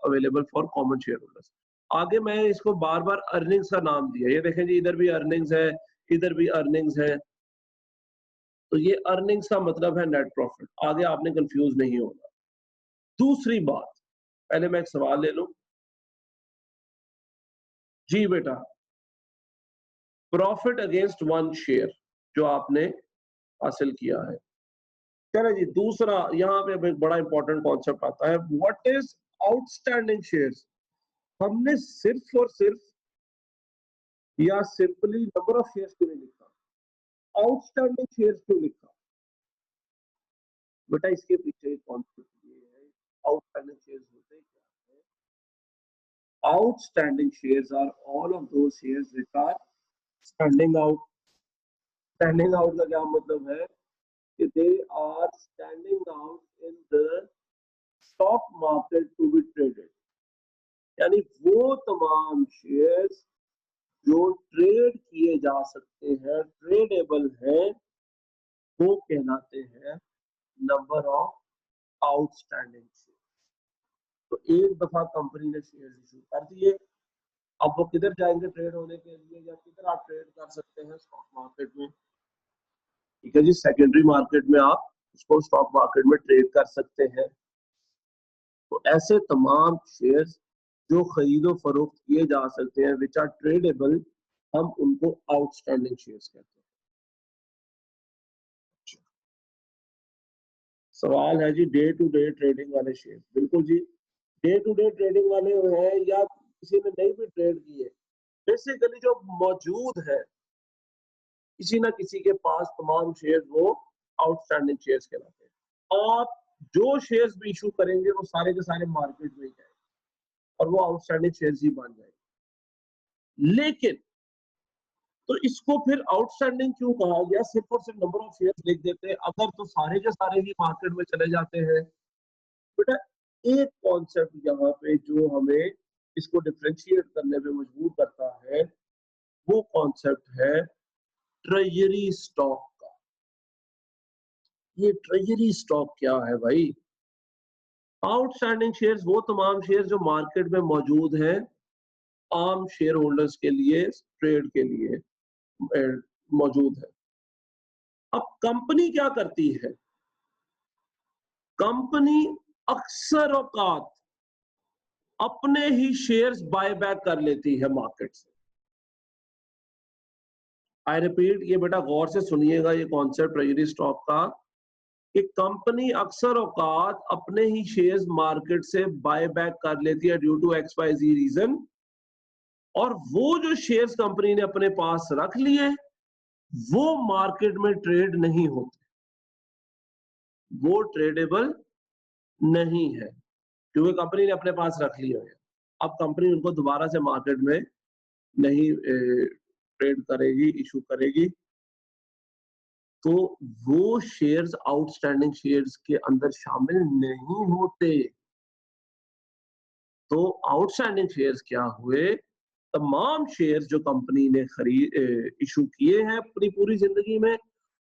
available for common share holders. आगे मैं इसको बार बार अर्निंग्स का नाम दिया, ये देखें जी इधर भी अर्निंग्स है, इधर भी अर्निंग्स है, तो ये अर्निंग्स का मतलब है नेट प्रॉफिट। आगे आपने कंफ्यूज नहीं होना। दूसरी बात, पहले मैं एक सवाल ले लूं जी बेटा, प्रॉफिट अगेंस्ट वन शेयर जो आपने हासिल किया है, चलो जी दूसरा यहाँ पे एक बड़ा इंपॉर्टेंट कॉन्सेप्ट आता है, व्हाट इज आउटस्टैंडिंग शेयर्स। हमने सिर्फ और सिर्फ या सिंपली नंबर ऑफ शेयर्स क्यों नहीं लिखा, आउटस्टैंडिंग शेयर्स क्यों लिखा? बेटा इसके पीछे एक कॉन्सेप्ट ये है, आउटस्टैंडिंग शेयर्स होते क्या है, Outstanding shares are all of those shares which are standing out. Standing out का क्या मतलब है कि they are standing out in the stock market to be traded. यानी वो तमाम शेयर्स जो ट्रेड किए जा सकते हैं, ट्रेडेबल हैं, वो कहलाते हैं नंबर ऑफ आउटस्टैंडिंग शेयर। तो एक दफा कंपनी ने शेयर इशू कर दिए, अब वो किधर जाएंगे ट्रेड होने के लिए, या किधर आप ट्रेड कर सकते हैं? स्टॉक मार्केट में। ठीक है जी, सेकेंडरी मार्केट में आप उसको स्टॉक मार्केट में ट्रेड कर सकते हैं। तो ऐसे तमाम शेयर्स जो खरीदो फरोख्त किए जा सकते हैं, विच आर ट्रेडेबल, हम उनको आउटस्टैंडिंग शेयर्स कहते हैं। सवाल है जी, डे टू डे ट्रेडिंग वाले शेयर। बिल्कुल जी, डे टू डे ट्रेडिंग वाले हैं या किसी ने नहीं भी ट्रेड किए, बेसिकली जो मौजूद है किसी ना किसी के पास तमाम शेयर, वो आउटस्टैंडिंग शेयर्स कहलाते हैं। आप जो शेयर्स भी इशू करेंगे वो सारे के सारे मार्केट में जाएंगे और वो आउटस्टैंडिंग शेयर्स ही बन जाएंगे। लेकिन तो इसको फिर आउटस्टैंडिंग क्यों कहा गया? सिर्फ और सिर्फ नंबर ऑफ शेयर्स लिख देते हैं अगर, तो सारे के सारे ही मार्केट में चले जाते हैं। बेटा एक कॉन्सेप्ट यहाँ पे जो हमें इसको डिफरेंशिएट करने में मजबूर करता है, वो कॉन्सेप्ट है ट्रेजरी स्टॉक का। ये ट्रेजरी स्टॉक क्या है भाई? आउटस्टैंडिंग शेयर्स वो तमाम शेयर जो मार्केट में मौजूद हैं आम शेयर होल्डर्स के लिए, ट्रेड के लिए मौजूद है। अब कंपनी क्या करती है? कंपनी अक्सर औकात अपने ही शेयर्स बाय बैक कर लेती है मार्केट से। आई रिपीट, ये बेटा गौर से सुनिएगा ये कॉन्सेप्ट ट्रेजरी स्टॉक का, कि कंपनी अक्सर औकात अपने ही शेयर्स मार्केट से बाय बैक कर लेती है ड्यू टू XYZ रीजन, और वो जो शेयर्स कंपनी ने अपने पास रख लिए वो मार्केट में ट्रेड नहीं होते, वो ट्रेडेबल नहीं है, क्योंकि कंपनी ने अपने पास रख लिए हैं। अब कंपनी उनको दोबारा से मार्केट में नहीं ट्रेड करेगी, इशू करेगी, तो वो शेयर्स आउटस्टैंडिंग शेयर्स के अंदर शामिल नहीं होते। तो आउटस्टैंडिंग शेयर्स क्या हुए? तमाम शेयर्स जो कंपनी ने खरीद इशू किए हैं अपनी पूरी जिंदगी में,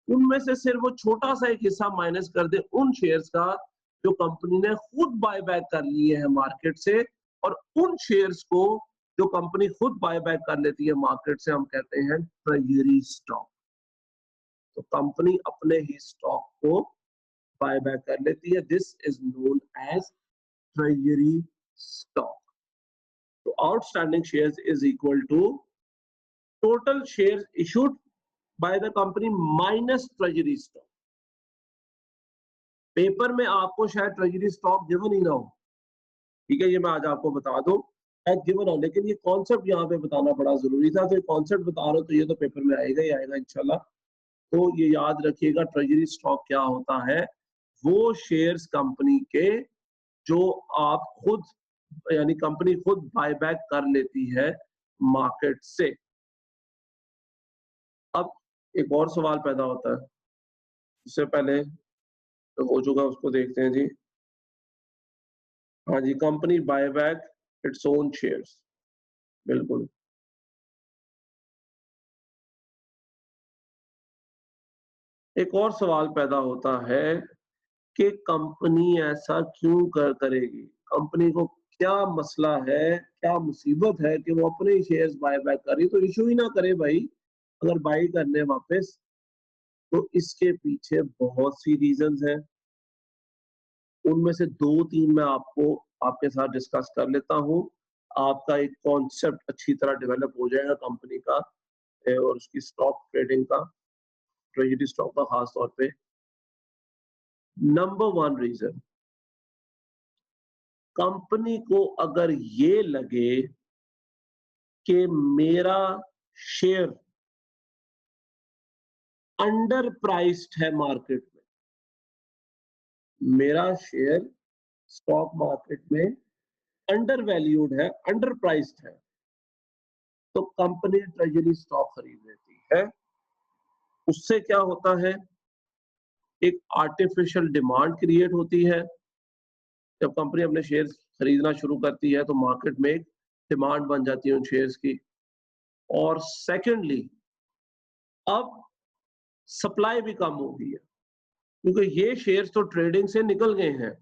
उनमें से सिर्फ वो छोटा सा एक हिस्सा माइनस कर दे उन शेयर्स का जो कंपनी ने खुद बाय बैक कर लिए हैं मार्केट से, और उन शेयर्स को जो कंपनी खुद बाय बैक कर लेती है मार्केट से हम कहते हैं ट्रेजरी स्टॉक। तो कंपनी अपने ही स्टॉक को बाय बैक कर लेती है, this is known as treasury stock. तो outstanding shares is equal to total shares issued by the company minus treasury stock. Paper में आपको शायद ट्रेजरी स्टॉक गिवन ही ना हो, ठीक है, ये मैं आज आपको बता दूं गिवन हो, लेकिन ये कॉन्सेप्ट यहाँ पे बताना बड़ा जरूरी था। तो कॉन्सेप्ट बता रहा हूं तो ये तो पेपर में आएगा ही आएगा इंशाल्लाह। तो ये याद रखिएगा, ट्रेजरी स्टॉक क्या होता है? वो शेयर्स कंपनी के जो आप खुद, यानी कंपनी खुद बाय बैक कर लेती है मार्केट से। अब एक और सवाल पैदा होता है, उससे पहले तो हो चुका उसको देखते हैं जी। हाँ जी, company buy back its own shares, बिल्कुल। एक और सवाल पैदा होता है कि कंपनी ऐसा क्यों करेगी? कंपनी को क्या मसला है, क्या मुसीबत है कि वो अपने शेयर्स बाय बैक कर रही? तो इशू ही ना करे भाई, अगर बाई करने वापस। तो इसके पीछे बहुत सी रीजंस हैं, उनमें से 2-3 मैं आपको आपके साथ डिस्कस कर लेता हूं। आपका एक कॉन्सेप्ट अच्छी तरह डेवलप हो जाएगा कंपनी का और उसकी स्टॉक ट्रेडिंग का, ट्रेजरी स्टॉक का खास तौर पे। नंबर 1 रीजन, कंपनी को अगर ये लगे कि मेरा शेयर अंडर प्राइस्ड है मार्केट में, मेरा शेयर स्टॉक मार्केट में अंडर वैल्यूड है, अंडर प्राइस्ड है, तो कंपनी ट्रेजरी स्टॉक खरीद लेती है। उससे क्या होता है, एक आर्टिफिशियल डिमांड क्रिएट होती है। जब कंपनी अपने शेयर्स खरीदना शुरू करती है तो मार्केट में एक डिमांड बन जाती है उन शेयर्स की। और सेकेंडली, अब सप्लाई भी कम हो गई है, क्योंकि ये शेयर्स तो ट्रेडिंग से निकल गए हैं।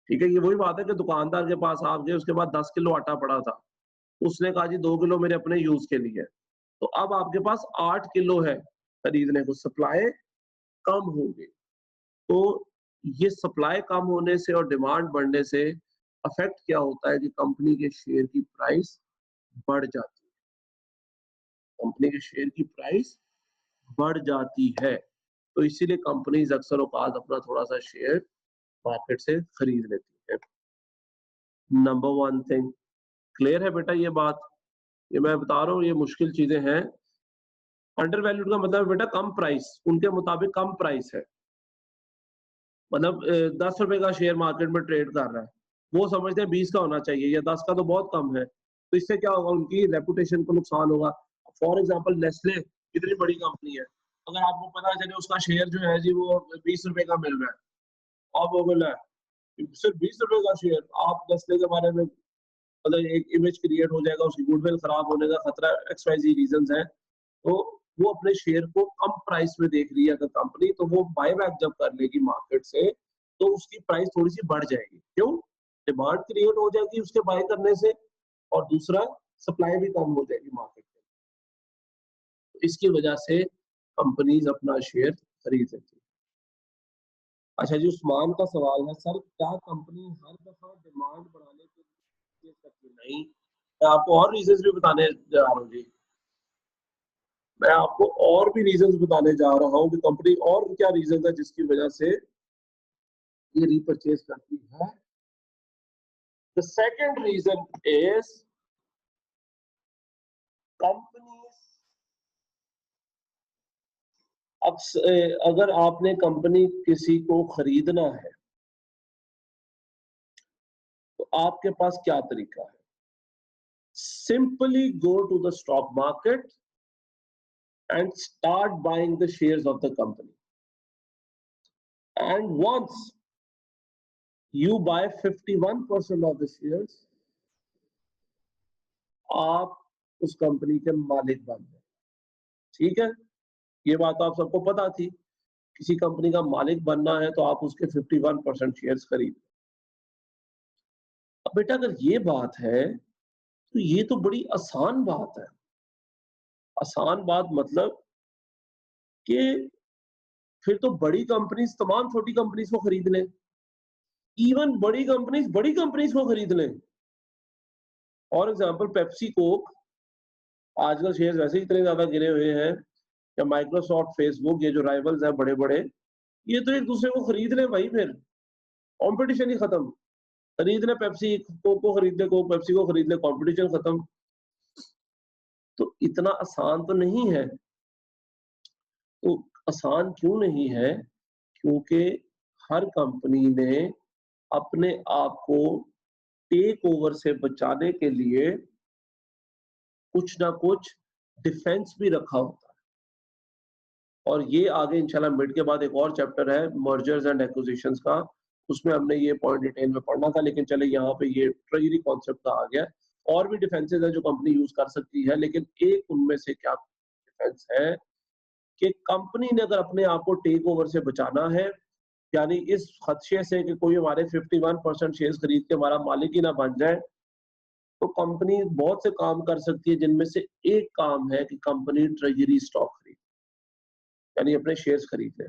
ठीक है, ये वही बात है कि दुकानदार के पास आप गए, उसके बाद 10 किलो आटा पड़ा था, उसने कहा जी 2 किलो मेरे अपने यूज के लिए, तो अब आपके पास 8 किलो है खरीदने को, सप्लाई कम हो गई। तो ये सप्लाई कम होने से और डिमांड बढ़ने से अफेक्ट क्या होता है कि कंपनी के शेयर की प्राइस बढ़ जाती है, कंपनी के शेयर की प्राइस बढ़ जाती है। तो इसीलिए कंपनीज अक्सर औकात अपना थोड़ा सा शेयर मार्केट से खरीद लेती है। नंबर वन थिंग, क्लियर है बेटा ये बात? ये मैं बता रहा हूँ, ये मुश्किल चीजें हैं। अंडर वैल्यूड का मतलब है बेटा कम प्राइस, उनके मुताबिक कम प्राइस है। मतलब 10 रुपए का शेयर मार्केट में ट्रेड कर रहा है, वो समझते हैं 20 का होना चाहिए या 10 का तो बहुत कम है, तो इससे क्या होगा, उनकी रेपुटेशन को नुकसान होगा। फॉर एग्जांपल नेस्ले इतनी बड़ी कंपनी है, अगर आपको पता चले उसका शेयर जो है जी वो 20 रुपए का मिल रहा है, अब वो बोला है सिर्फ 20 रुपए का शेयर, आप नेस्ले के बारे में मतलब एक इमेज क्रिएट हो जाएगा, उसकी गुडविल खराब होने का खतरा, XYZ रीजंस है। तो वो अपने शेयर को कम प्राइस में देख रही है अगर कंपनी, तो वो बाय बैक जब कर लेगी मार्केट से, तो उसकी प्राइस थोड़ी सी बढ़ जाएगी। क्यों? डिमांड क्रिएट हो जाएगी उसके बाय करने से, और दूसरा सप्लाई भी कम हो जाएगी मार्केट में। तो इसकी वजह से कंपनीज अपना शेयर खरीद लेती है। अच्छा जी, उस्मान का सवाल है, सर क्या कंपनी हर दफा डिमांड बढ़ाने के लिए करती? नहीं, मैं आपको और रीजंस भी बताने जा रहा हूँ जी, मैं आपको और भी रीजंस बताने जा रहा हूँ कि कंपनी और क्या रीजन है जिसकी वजह से ये रीपरचेज करती है। The second reason is companies, अगर आपने कंपनी किसी को खरीदना है तो आपके पास क्या तरीका है? Simply go to the stock market and start buying the shares of the company. And once you buy 51% of the shares, आप उस कंपनी के मालिक बन गए। ठीक है, ये बात तो आप सबको पता थी, किसी कंपनी का मालिक बनना है तो आप उसके 51% शेयर्स खरीद। अब बेटा अगर ये बात है तो ये तो बड़ी आसान बात है। आसान बात मतलब कि फिर तो बड़ी कंपनीज तमाम छोटी कंपनीज को खरीद लें, इवन बड़ी कंपनीज को खरीद लें। फॉर एग्जाम्पल पेप्सी कोक, आजकल शेयर्स वैसे ही इतने ज्यादा गिरे हुए हैं, या माइक्रोसॉफ्ट, फेसबुक, ये जो राइवल्स हैं बड़े बड़े, ये तो एक दूसरे को खरीद ले भाई, फिर कंपटीशन ही खत्म। खरीद ले पेप्सी, कोक को खरीद ले, कोक पेप्सी को खरीद ले, कंपटीशन खत्म। तो इतना आसान तो नहीं है। तो आसान क्यों नहीं है? क्योंकि हर कंपनी ने अपने आप को टेक ओवर से बचाने के लिए कुछ ना कुछ डिफेंस भी रखा होता है। और ये आगे इंशाल्लाह मिड के बाद एक और चैप्टर है मर्जर्स एंड एक्विजिशंस का, उसमें हमने ये पॉइंट डिटेल में पढ़ना था, लेकिन चले यहाँ पे ये ट्रेजरी कॉन्सेप्ट का आ गया। और भी डिफेंसेस है जो कंपनी यूज कर सकती है, लेकिन एक उनमें से क्या डिफेंस है कि कंपनी ने अगर अपने आप को टेक ओवर से बचाना है, यानी इस खदशे से कि कोई हमारे 51% शेयर खरीद के हमारा मालिक ही ना बन जाए, तो कंपनी बहुत से काम कर सकती है, जिनमें से एक काम है कि कंपनी ट्रेजरी स्टॉक खरीद, यानी अपने शेयर्स खरीद ले।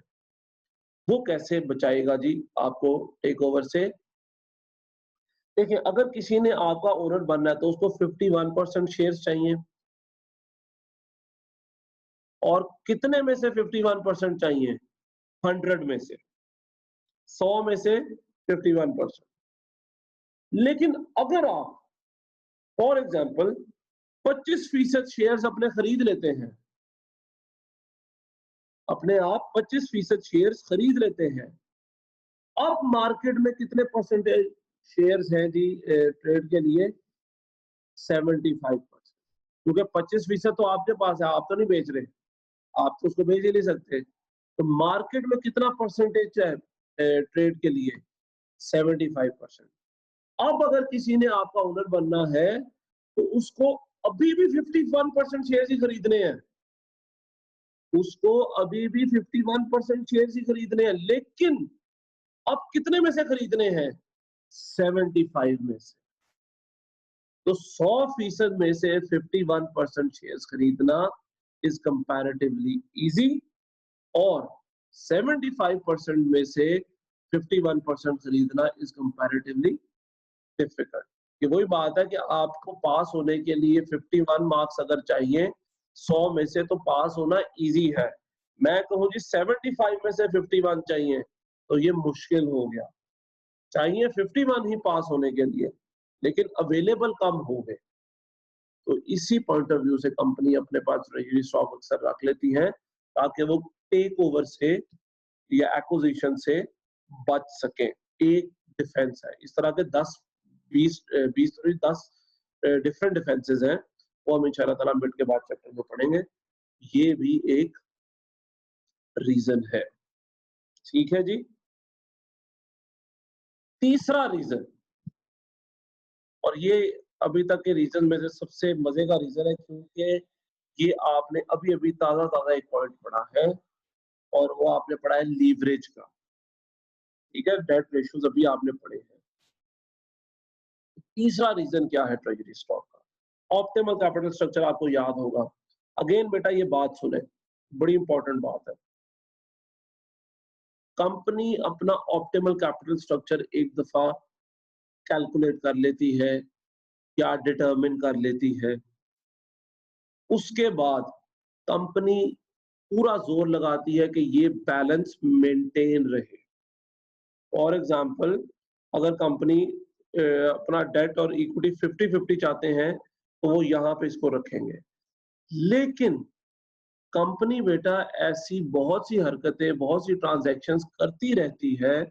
वो कैसे बचाएगा जी आपको टेक ओवर से? देखिए, अगर किसी ने आपका ओनर बनना है तो उसको 51% शेयर्स चाहिए, और कितने में से 51% चाहिए? 100 में से, 100 में से 51%। लेकिन अगर आप फॉर एग्जाम्पल 25% शेयर्स अपने खरीद लेते हैं, अपने आप 25% शेयर्स खरीद लेते हैं, अब मार्केट में कितने परसेंटेज शेयर्स हैं जी ट्रेड के लिए 75%, क्योंकि 25% तो आपके पास है, आप तो नहीं बेच रहे, आप तो उसको बेच ही नहीं सकते। तो मार्केट में कितना परसेंटेज है ट्रेड के लिए? 75%। अब अगर किसी ने आपका ओनर बनना है तो उसको अभी भी 51% शेयर ही खरीदने हैं, उसको अभी भी 51% शेयर ही खरीदने हैं, लेकिन अब कितने में से खरीदने हैं? 75 में से। तो 100% में से 51% शेयर्स खरीदना इज कंपैरेटिवली इजी, और 75% में से 51% खरीदना इज कंपैरेटिवली डिफिकल्ट। कि वही बात है कि आपको पास होने के लिए 51 मार्क्स अगर चाहिए 100 में से, तो पास होना इजी है। मैं कहूँ जी 75 में से 51 चाहिए तो ये मुश्किल हो गया। चाहिए 51 ही पास होने के लिए, लेकिन अवेलेबल कम हो गए। तो इसी पॉइंट ऑफ व्यू से कंपनी अपने पास ट्रेजरी स्टॉक अक्सर रख लेती है ताकि वो टेक ओवर से या एक्विजिशन से बच सके। एक डिफेंस है। इस तरह के 10 डिफरेंट डिफेंसेस हैं, वो हम इंशाल्लाह ताला मिड के बाद चैप्टर में पढ़ेंगे। ये भी एक रीजन है। ठीक है जी। तीसरा रीजन, और ये अभी तक के रीजन में से सबसे मजे का रीजन है, क्योंकि ये आपने अभी अभी ताजा ताजा एक पॉइंट पढ़ा है, और वो आपने पढ़ा है लीवरेज का। ठीक है, डेट रेशियोज अभी आपने पढ़े हैं। तीसरा रीजन क्या है ट्रेजरी स्टॉक का? ऑप्टिमल कैपिटल स्ट्रक्चर आपको याद होगा। अगेन बेटा ये बात सुने, बड़ी इंपॉर्टेंट बात है। कंपनी अपना ऑप्टिमल कैपिटल स्ट्रक्चर एक दफा कैलकुलेट कर लेती है या डिटरमिन कर लेती है, उसके बाद कंपनी पूरा जोर लगाती है कि ये बैलेंस मेंटेन रहे। फॉर एग्जांपल, अगर कंपनी अपना डेट और इक्विटी 50-50 चाहते हैं तो वो यहाँ पे इसको रखेंगे। लेकिन कंपनी बेटा ऐसी बहुत सी हरकतें, बहुत सी ट्रांजैक्शंस करती रहती है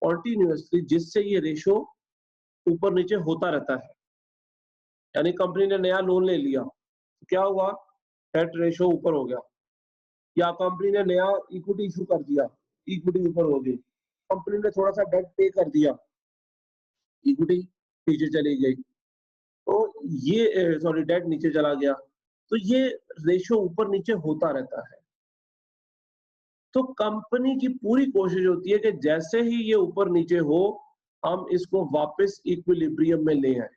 कॉन्टिन्यूअसली, जिससे ये रेशो ऊपर नीचे होता रहता है। यानी कंपनी ने नया लोन ले लिया, क्या हुआ? डेट रेशो ऊपर हो गया। या कंपनी ने नया इक्विटी इशू कर दिया, इक्विटी ऊपर हो गई। कंपनी ने थोड़ा सा डेट पे कर दिया, इक्विटी नीचे चली गई। तो ये सॉरी डेट नीचे चला गया, तो ये रेशो ऊपर नीचे होता रहता है। तो कंपनी की पूरी कोशिश होती है कि जैसे ही ये ऊपर नीचे हो, हम इसको वापस इक्विलिब्रियम में ले आए,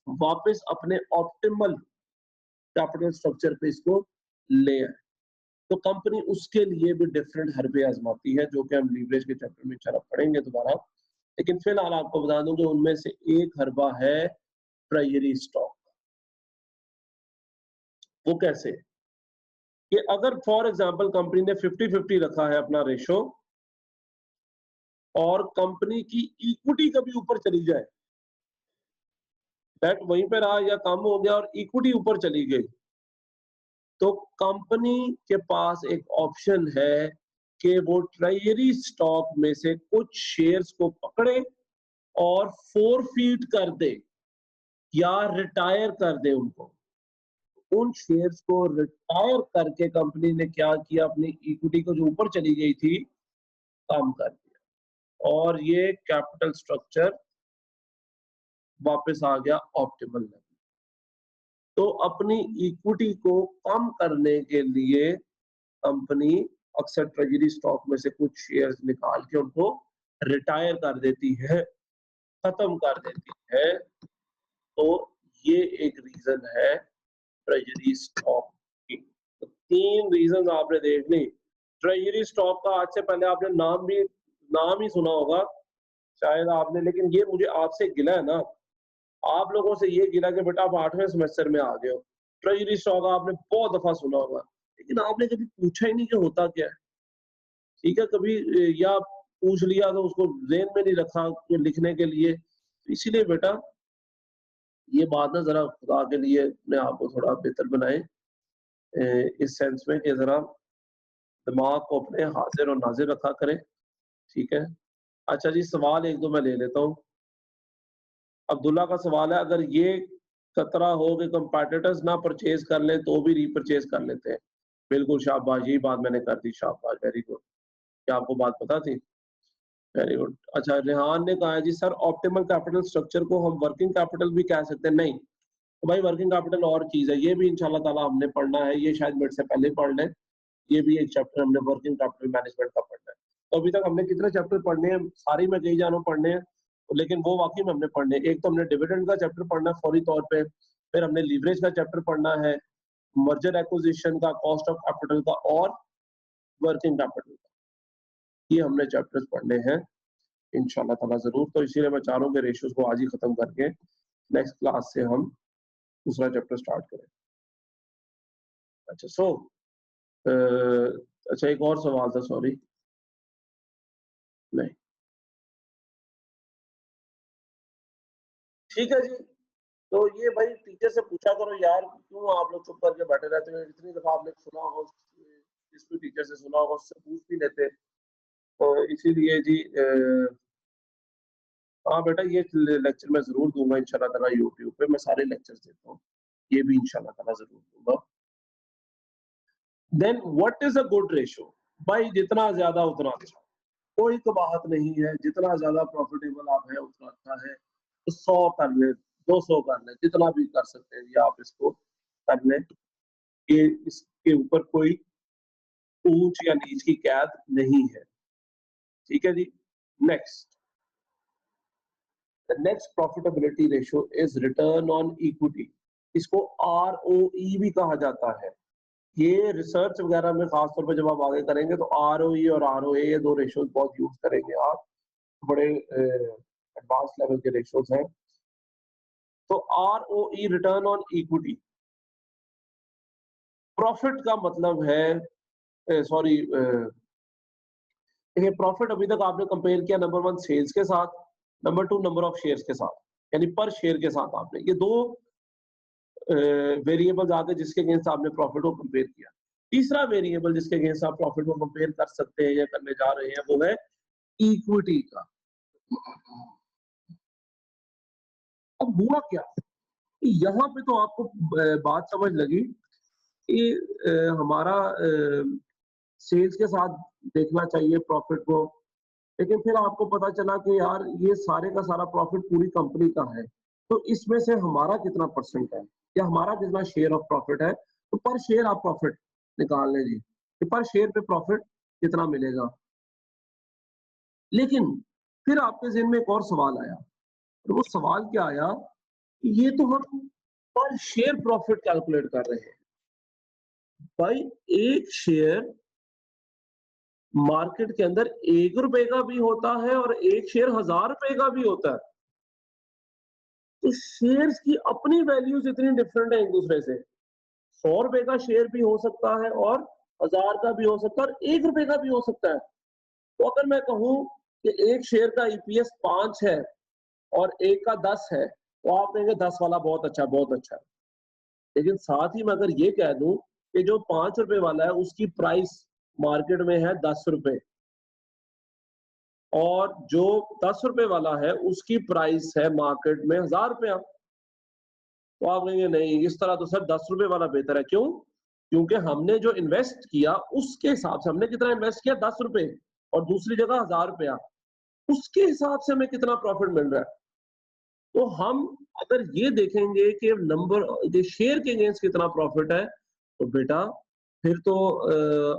वापस अपने ऑप्टिमल कैपिटल स्ट्रक्चर पे इसको ले आए। तो कंपनी उसके लिए भी डिफरेंट हरबे आजमाती है, जो कि हम लीवरेज के चैप्टर में इंशाल्लाह पढ़ेंगे दोबारा। लेकिन फिलहाल आपको बता दूं कि उनमें से एक हरबा है ट्रेजरी स्टॉक। वो कैसे? कि अगर फॉर एग्जांपल कंपनी ने 50-50 रखा है अपना रेशो, और कंपनी की इक्विटी कभी ऊपर चली जाए, डेट वहीं पे रहा या कम हो गया और इक्विटी ऊपर चली गई, तो कंपनी के पास एक ऑप्शन है कि वो ट्रेजरी स्टॉक में से कुछ शेयर्स को पकड़े और फोरफीट कर दे या रिटायर कर दे उनको। उन शेयर्स को रिटायर करके कंपनी ने क्या किया? अपनी इक्विटी को जो ऊपर चली गई थी, कम कर दिया, और ये कैपिटल स्ट्रक्चर वापस आ गया ऑप्टिमल लेवल। तो अपनी इक्विटी को कम करने के लिए कंपनी अक्सर ट्रेजरी स्टॉक में से कुछ शेयर्स निकाल के उनको रिटायर कर देती है, खत्म कर देती है। तो ये एक रीजन है ट्रेजरी स्टॉक की। तो 3 रीजन आपने देख ली। ट्रेजरी स्टॉक का आज से पहले आपने नाम ही सुना होगा शायद आपने, लेकिन ये मुझे आपसे गिला है ना, आप लोगों से ये गिला कि बेटा आप 8वें सेमेस्टर में आ गए हो। ट्रेजरी स्टॉक आपने बहुत दफा सुना होगा, लेकिन आपने कभी पूछा ही नहीं कि होता क्या है। ठीक है, कभी या पूछ लिया तो उसको ज़हन में नहीं रखा कि लिखने के लिए। तो इसीलिए बेटा ये बात ना जरा खुदा के लिए अपने आप को थोड़ा बेहतर बनाए, इस सेंस में कि जरा दिमाग को अपने हाजिर और नाजिर रखा करें। ठीक है, अच्छा जी, सवाल एक दो मैं ले लेता हूँ। अब्दुल्ला का सवाल है, अगर ये खतरा हो कि कंपैटिटर्स ना परचेज कर लें तो भी रीपरचेज कर लेते हैं। बिल्कुल शाबाश, यही बात मैंने कर दी, शाबाश, वेरी गुड। क्या आपको बात पता थी? Very good. अच्छा, रेहान ने कहा है जी सर ऑप्टिमल कैपिटल स्ट्रक्चर को हम वर्किंग कैपिटल भी कह सकते हैं? नहीं, तो भाई वर्किंग कैपिटल और चीज़ है, ये भी इंशाल्लाह ताला हमने पढ़ना है, ये शायद मेरे से पहले ही पढ़ लें। ये भी एक चैप्टर हमने वर्किंग कैपिटल मैनेजमेंट का पढ़ना है। तो अभी तक हमने कितने चैप्टर पढ़ने हैं? सारे मैं कही जा रहा हूँ पढ़ने हैं, लेकिन वो वाक़ई में हमने पढ़ने हैं। एक तो हमने डिविडेंड का चैप्टर पढ़ना है फौरी तौर पे, फिर हमने लीवरेज का चैप्टर पढ़ना है, मर्जर एक्विजिशन का, कॉस्ट ऑफ कैपिटल का और वर्किंग कैपिटल का। ये हमने चैप्टर्स पढ़ने हैं इंशाल्लाह ताला ज़रूर। तो इसीलिए मैं चाह रहा हूँ कि रेशियोज़ को आज ही खत्म करके नेक्स्ट क्लास से हम दूसरा चैप्टर स्टार्ट करें। अच्छा अच्छा एक और सवाल था, सॉरी। नहीं, ठीक है जी। तो ये भाई टीचर से पूछा करो यार, क्यों आप लोग चुप करके बैठे रहते हो? इतनी दफ़ा आपने सुना होगा, जिस भी टीचर से सुना होगा उससे पूछ भी लेते। तो इसीलिए जी हाँ बेटा, ये लेक्चर मैं ज़रूर दूँगा इंशाल्लाह ताला यूट्यूब पे, मैं सारे लेक्चर्स देता हूँ। ये भी इंशाल्लाह ताला ज़रूर दूँगा। Then what is a good ratio? भाई जितना ज़्यादा उतना अच्छा। कोई कबाहत नहीं है, जितना ज़्यादा प्रॉफिटेबल आप हैं उतना अच्छा है। तो 100 कर लें, 200 कर लें, जितना भी कर सकते हैं ये आप इसको कर लें। ये इसके ऊपर कोई ऊँच या नीच की कैद नहीं है। ठीक है जी? Next, the next profitability ratio is return on equity. इसको आरओई भी कहा जाता है। ये रिसर्च वगैरह में खास तौर पे जब आप आगे करेंगे तो आरओई और आरओए ये 2 रेशियोज़ बहुत यूज़ करेंगे आप। बड़े एडवांस लेवल के रेशियोज़ हैं। तो ROE return on equity, profit का मतलब है सॉरी देखिए प्रॉफिट अभी तक आपने कंपेयर किया नंबर 1 सेल्स के साथ, नंबर 2 नंबर ऑफ शेयर्स के साथ, यानी पर शेयर के साथ आपने ये 2 वेरिएबल्स आ गए जिसके अगेंस्ट आपने प्रॉफिट को कंपेयर किया। तीसरा वेरिएबल जिसके अगेंस्ट आप प्रॉफिट को कंपेयर कर सकते हैं या करने जा रहे हैं वो है इक्विटी का। अब हुआ क्या? यहाँ पे तो आपको बात समझ लगी कि हमारा सेल्स के साथ देखना चाहिए प्रॉफिट को, लेकिन फिर आपको पता चला कि यार ये सारे का सारा प्रॉफिट पूरी कंपनी का है, तो इसमें से हमारा कितना परसेंट है या हमारा कितना शेयर ऑफ प्रॉफिट है, तो पर शेयर आप प्रॉफिट निकाल लें जी, कि पर शेयर पे प्रॉफिट कितना मिलेगा। लेकिन फिर आपके ज़हन में एक और सवाल आया, और वो सवाल क्या आया कि ये तो हम पर शेयर प्रॉफिट कैलकुलेट कर रहे हैं। भाई एक शेयर मार्केट के अंदर ₹1 का भी होता है और एक शेयर ₹1000 का भी होता है। तो शेयर्स की अपनी वैल्यूज इतनी डिफरेंट है एक दूसरे से। ₹100 का शेयर भी हो सकता है और 1000 का भी हो सकता है और ₹1 का भी हो सकता है। तो अगर मैं कहूँ कि एक शेयर का ईपीएस 5 है और एक का 10 है, तो आप कहेंगे 10 वाला बहुत अच्छा, बहुत अच्छा। लेकिन साथ ही मैं अगर ये कह दूं कि जो ₹5 वाला है उसकी प्राइस मार्केट में है ₹10 और जो ₹10 वाला है उसकी प्राइस है मार्केट में ₹1000, तो आप कहेंगे नहीं, इस तरह तो सर ₹10 वाला बेहतर है। क्यों? क्योंकि हमने जो इन्वेस्ट किया उसके हिसाब से, हमने कितना इन्वेस्ट किया ₹10 और दूसरी जगह ₹1000, उसके हिसाब से हमें कितना प्रॉफिट मिल रहा है। तो हम अगर ये देखेंगे कि नंबर ये शेयर के अगेंस्ट कितना प्रॉफिट है, तो बेटा फिर तो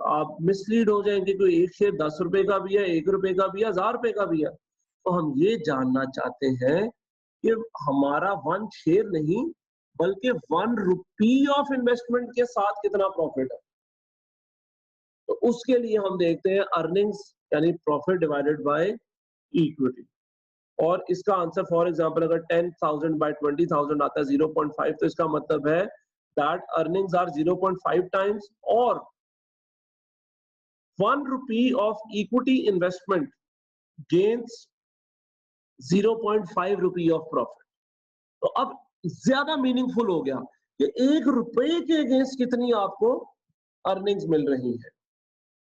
आप मिसलीड हो जाएँगे, कोई एक शेयर ₹10 का भी है, ₹1 का भी है, ₹1000 का भी है। तो हम ये जानना चाहते हैं कि हमारा 1 शेयर नहीं, बल्कि ₹1 ऑफ इन्वेस्टमेंट के साथ कितना प्रॉफिट है। तो उसके लिए हम देखते हैं अर्निंग्स यानी प्रॉफिट डिवाइडेड बाय इक्विटी। और इसका आंसर फॉर एग्जांपल अगर 10,000 बाय 20,000 आता है 0.5, तो इसका मतलब है दैट अर्निंग्स आर 0.5 टाइम्स और ₹1 of equity investment gains ₹0.5 of profit. तो अब ज्यादा मीनिंगफुल हो गया कि ₹1 के अगेंस्ट कितनी आपको अर्निंग्स मिल रही है।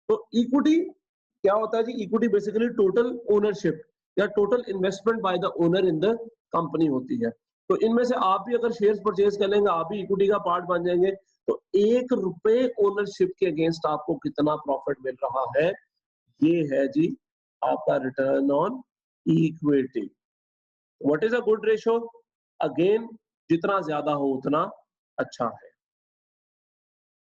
तो इक्विटी क्या होता है जी? इक्विटी बेसिकली टोटल ओनरशिप, या total investment by the owner in the company होती है। तो इनमें से आप भी अगर शेयर्स परचेज कर लेंगे, आप भी इक्विटी का पार्ट बन जाएंगे, तो 1 रुपए ओनरशिप के अगेंस्ट आपको कितना प्रॉफिट मिल रहा है, ये है जी आपका return on equity. What is a good ratio? Again जितना ज्यादा हो उतना अच्छा है।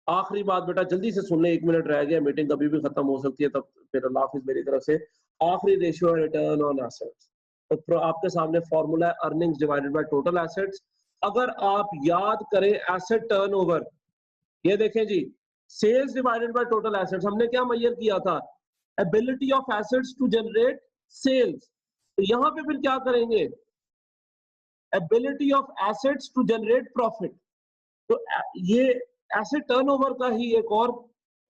आखिरी बात बेटा जल्दी से सुन ले, 1 मिनट रह गया, मीटिंग कभी भी खत्म हो सकती है, तब फिर अल्लाह हाफिज मेरी तरफ से। आखिरी रेशियो है रिटर्न ऑन एसेट्स। तो आपके सामने फॉर्मूला है earnings divided by total assets. अगर आप याद करें एसेट टर्नओवर, ये देखें जी, sales divided by total assets, हमने क्या मेजर किया था? Ability of assets to generate sales. तो यहां पे फिर क्या करेंगे? Ability of assets to generate profit. तो ये एसेट टर्नओवर का ही एक और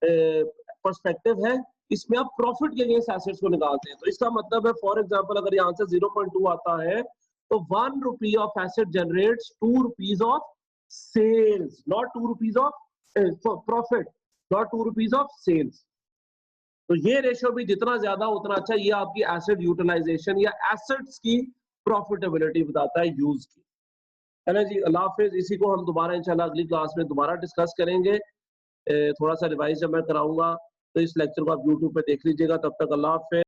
पर्सपेक्टिव है, इसमें आप प्रॉफिट के अगेंस्ट एसेट्स को निकालते हैं। तो इसका मतलब है फॉर एग्जांपल अगर यहाँ से 0.2 आता है तो 1 rupee of asset generates 2 rupees of sales, not 2 rupees of profit, not 2 rupees of sales. तो ये रेशियो भी जितना ज्यादा उतना अच्छा, ये आपकी एसेट यूटिलाइजेशन या एसेट्स की प्रॉफिटेबिलिटी बताता है यूज की, है ना जी। अल्लाह हाफिज। इसी को हम दोबारा इंशाल्लाह अगली क्लास में दोबारा डिस्कस करेंगे। थोड़ा सा रिवाइज जब मैं कराऊंगा तो इस लेक्चर को आप यूट्यूब पे देख लीजिएगा। तब तक अल्लाह हाफिज।